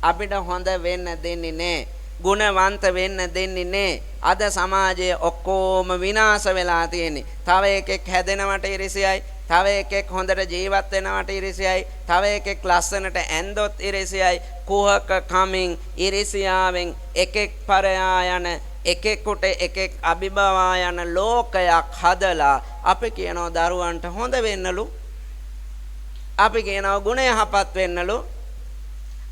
අපිට හොඳ වෙන්න දෙන්නේ නැහැ. ගුණවන්ත වෙන්න දෙන්නේ නැහැ. අද සමාජයේ ඔක්කොම විනාශ වෙලා තියෙන්නේ. තව එකෙක් හැදෙනවට ඉරිසියයි, තව එකෙක් හොඳට ජීවත් වෙනවට ඉරිසියයි, තව එකෙක් ලස්සනට ඇඳොත් ඉරිසියයි. කුහක කමින් ඉරිසියාවෙන් එකෙක් පරයා යන, එකෙකුට එකෙක් අභිභවා යන ලෝකයක් හදලා අපි කියනවා දරුවන්ට හොඳ වෙන්නලු. අපි කියනවා ගුණ යහපත් වෙන්නලු.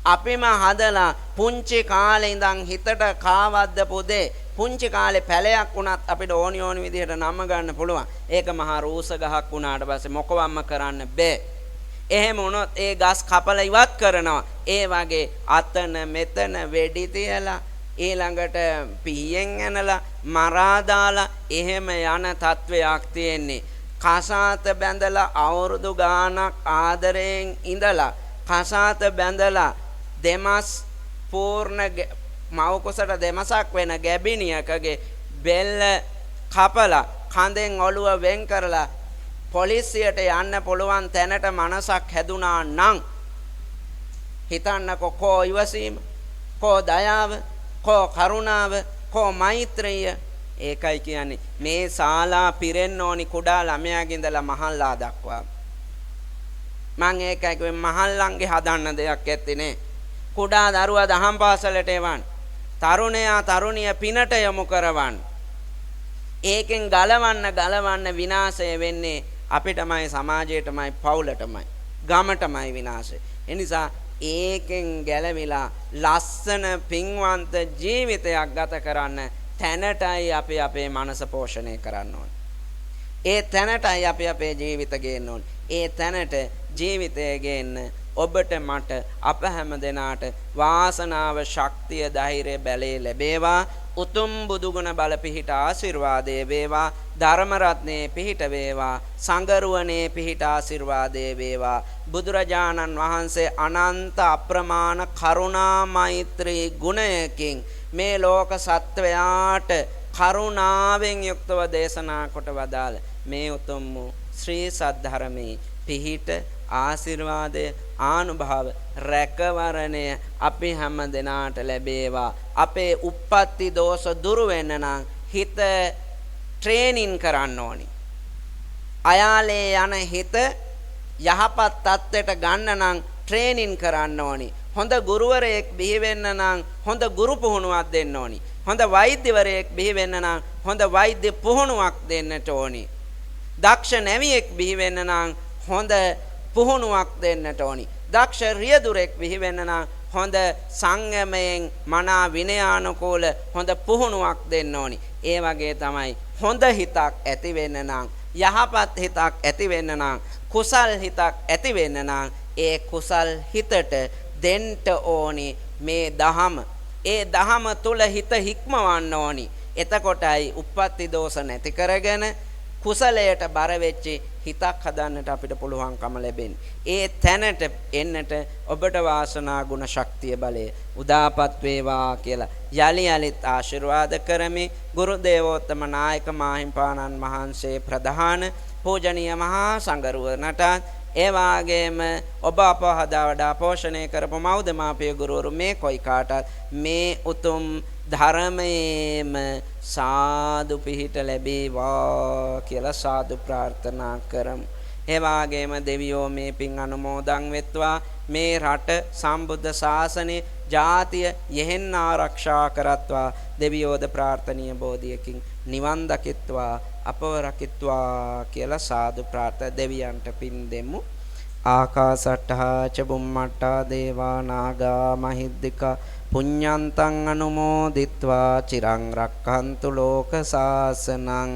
අපිම හදලා පුංචි කාලේ ඉඳන් හිතට කාවද්දපු දේ පුංචි කාලේ පැලයක් වුණත් අපිට ඕනි විදිහට නම ගන්න පුළුවන්. ඒක මහා රූස ගහක් වුණාට පස්සේ මොකවම්ම කරන්න බෑ. එහෙම වුණොත් ඒ ගස් කපලා ඉවත් කරනවා. ඒ වගේ අතන මෙතන වෙඩි තියලා ඊළඟට පිහියෙන් ඇනලා මරා දාලා එහෙම යන තත්වයක් තියෙන්නේ. කසාත බැඳලා අවුරුදු ගාණක් ආදරයෙන් ඉඳලා කසාත බැඳලා දෙමස් පූර්ණ මව කුසට දෙමසක් වෙන ගැබිනියකගේ බෙල්ල කපලා කඳෙන් ඔළුව වෙන් කරලා පොලිසියට යන්න පුළුවන් තැනට මනසක් හැදුනා නම් හිතන්නකෝ කෝ ඉවසීම, කෝ දයාව, කෝ කරුණාව, කෝ මෛත්‍රිය. ඒකයි කියන්නේ මේ ශාලා පිරෙන්න ඕනි කුඩා ළමයාගේ ඉඳලා මහල්ලා දක්වා. මම ඒකයි කිව්වේ මහල්ලන්ගේ හදන්න දෙයක් ඇත්තේ නෑ. කුඩා දරුවා දහම් පාසලට එවන්න. තරුණයා තරුණිය පිනට යොමු කරවන්න. ඒකෙන් ගලවන්න විනාශය වෙන්නේ අපිටමයි සමාජයටමයි පවුලටමයි ගමටමයි විනාශය. ඒ නිසා ඒකෙන් ගැලවිලා ලස්සන පින්වන්ත ජීවිතයක් ගත කරන්න තැනටයි අපි අපේ මනස පෝෂණය කරන්න ඕනේ. ඒ තැනටයි අපි අපේ ජීවිත ගේන්න ඕනේ. ඒ තැනට ජීවිතය ගේන්න ඔබට මට අප හැම දෙනාට වාසනාව ශක්තිය ධෛර්යය බැලේ ලැබේවා. උතුම් බුදුගුණ බල පිහිට ආශිර්වාදේ වේවා. ධර්ම රත්නේ පිහිට වේවා. සංගරුවනේ පිහිට ආශිර්වාදේ වේවා. බුදුරජාණන් වහන්සේ අනන්ත අප්‍රමාණ කරුණා මෛත්‍රී ගුණයකින් මේ ලෝක සත්වයාට කරුණාවෙන් යුක්තව දේශනා කොට වදාළ මේ උතුම් ශ්‍රී සද්ධර්මයේ පිහිට ආශිර්වාදය ආනුභාව රැකවරණය අපි හැම දෙනාට ලැබේවා. අපේ උප්පත්ති දෝෂ දුරු වෙන්න නම් හිත ට්‍රේනින් කරන්න ඕනි. අයාලේ යන හිත යහපත් තත්ත්වයට ගන්න නම් ට්‍රේනින් කරන්න ඕනි. හොඳ ගුරුවරයෙක් බිහි වෙන්න නම් හොඳ ගුරු පුහුණුවක් දෙන්න ඕනි. හොඳ වෛද්‍යවරයෙක් බිහි වෙන්න නම් හොඳ වෛද්‍ය පුහුණුවක් දෙන්නට ඕනි. දක්ෂ නැවියෙක් බිහි වෙන්න නම් හොඳ පුහුණුවක් දෙන්නට ඕනි. දක්ෂ රියදුරෙක් බිහි වෙන්න නම් හොඳ සංයමයෙන් මනා විනයානුකූල හොඳ පුහුණුවක් දෙන්න ඕනි. ඒ වගේ තමයි හොඳ හිතක් ඇති වෙන්න නම් යහපත් හිතක් ඇති වෙන්න නම් කුසල් හිතක් ඇති වෙන්න නම් ඒ කුසල් හිතට දෙන්න ඕනි මේ දහම. ඒ දහම තුල හිත හික්මවන්න ඕනි. එතකොටයි උප්පත්ති දෝෂ නැති කරගෙන කුසලයට බර වෙච්චි හිතක් හදන්නට අපිට පුළුවන්කම ලැබෙන්නේ. ඒ තැනට එන්නට ඔබට වාසනා ගුණ ශක්තිය බලය උදාපත් වේවා කියලා යලි යලිත් ආශිර්වාද කරමි. ගුරු දේවෝත්තම නායක මාහිම්පාණන් වහන්සේ ප්‍රධාන පූජනීය මහා සංඝරුවනට ඒ වාගේම ඔබ අප හදා වඩා පෝෂණය කරපු මව්දමාපිය ගුරුවරු මේ කොයි කාටත් මේ උතුම් ධර්මයේම සාදු පිහිට ලැබේවා කියලා සාදු ප්‍රාර්ථනා කරමු. ඒ වාගේම දෙවියෝ මේ පින් අනුමෝදන් වෙත්වා. මේ රට සම්බුද්ධ ශාසනය ජාතිය යෙහෙන් ආරක්ෂා කරත්වා. දෙවියෝද ප්‍රාර්ථනීය බෝධියකින් නිවන් දකිත්වා අපව රකිත්වා කියලා සාදු ප්‍රාර්ථනා දෙවියන්ට පින් දෙමු. ආකාසට්ඨා ච බුම්මට්ඨා දේවා නාග මහිද්దికා පුඤ්ඤන්තං අනුමෝදිත්වා චිරං රක්ඛන්තු ලෝක සාසනං.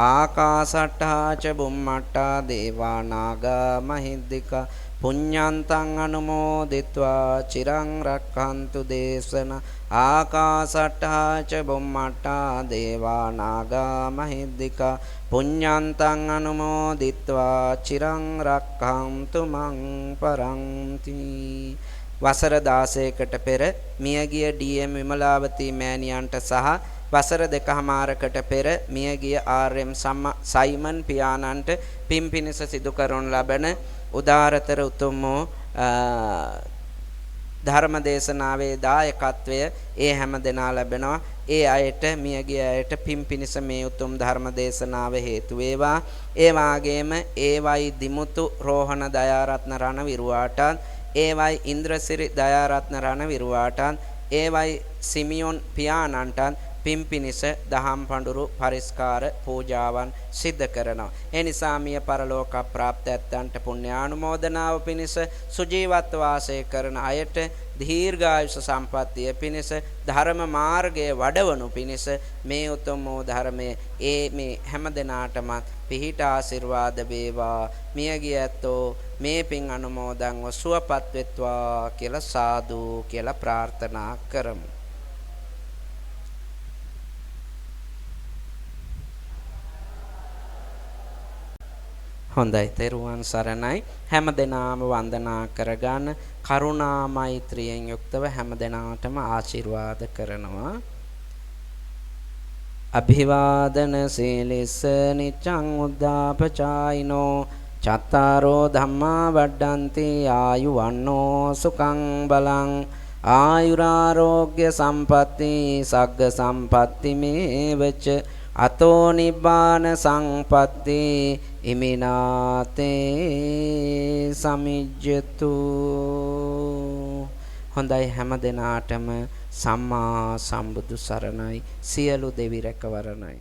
ආකාසට්ඨා ච බුම්මට්ඨා දේවා නාග මහිද්దికා පුඤ්ඤන්තං අනුමෝදිත්වා චිරං රක්ඛන්තු දේශන. ආකාසට්ඨා ච බුම්මට්ඨා දේවා නාග මහිද්దికා පුඤ්ඤන්තං අනුමෝදිත්වා චිරං රක්ඛන්තු මං පරන්ති. වසර 16කට පෙර මියගිය ඩී.එම්. විමලාවතී මෑණියන්ට සහ වසර 2කමාරකට පෙර මියගිය ආර්.එම්. සයිමන් පියාණන්ට පින් පිණිස සිදු කරනු ලබන උදාරතර උතුම් ධර්ම දේශනාවේ දායකත්වය ඒ හැම දෙනා ලැබෙනවා. ඒ අයට මියගිය අයට පින් පිණිස මේ උතුම් ධර්ම දේශනාව හේතු වේවා. ඒ වාගේම ඒවයි දිමුතු රෝහණ දයාරත්න රණවිරුවාටත් ඒවයි ඉන්ද්‍රසිරි දයාරත්න රණවිරුවාටත් ඒවයි සිමියොන් පියාණන්ටත් පින් පිණිස දහම් පඬුරු පරිස්කාර පූජාවන් සිද්ධ කරනවා. ඒ නිසා මිය පරලෝක ප්‍රාප්තයන්ට පුණ්‍යානුමෝදනාව පිණිස සුජීවත්ව වාසය කරන අයට දීර්ඝායුෂ සම්පන්නිය පිණිස ධර්ම මාර්ගයේ වඩවනු පිණිස මේ උතුම් වූ ධර්මයේ මේ හැම දිනාටම පිහිට ආශිර්වාද වේවා. මියගියතෝ මේ පින් අනුමෝදන්ව සුවපත් වෙත්වා කියලා සාදු කියලා ප්‍රාර්ථනා කරමු. හොඳයි, තෙරුවන් සරණයි. හැම දිනාම වන්දනා කරගන්න කරුණා මෛත්‍රියෙන් යුක්තව හැම දිනාටම ආශිර්වාද කරනවා. අභිවාදන සීලිස්ස නිච්ඡං උද්ධාපචායිනෝ චත්තාරෝ ධම්මා වඩ්ඩන්ති ආයුවන්නෝ සුඛං බලං ආයුරාෝග්‍ය සම්පatti සග්ග සම්පatti මේවච අතෝ නිබ්බාන සංපatti ඉමිනාතේ සමිජ්ජතු. හොඳයි හැම දිනාටම සම්මා සම්බුදු සරණයි. සියලු දෙවි රැකවරණයි.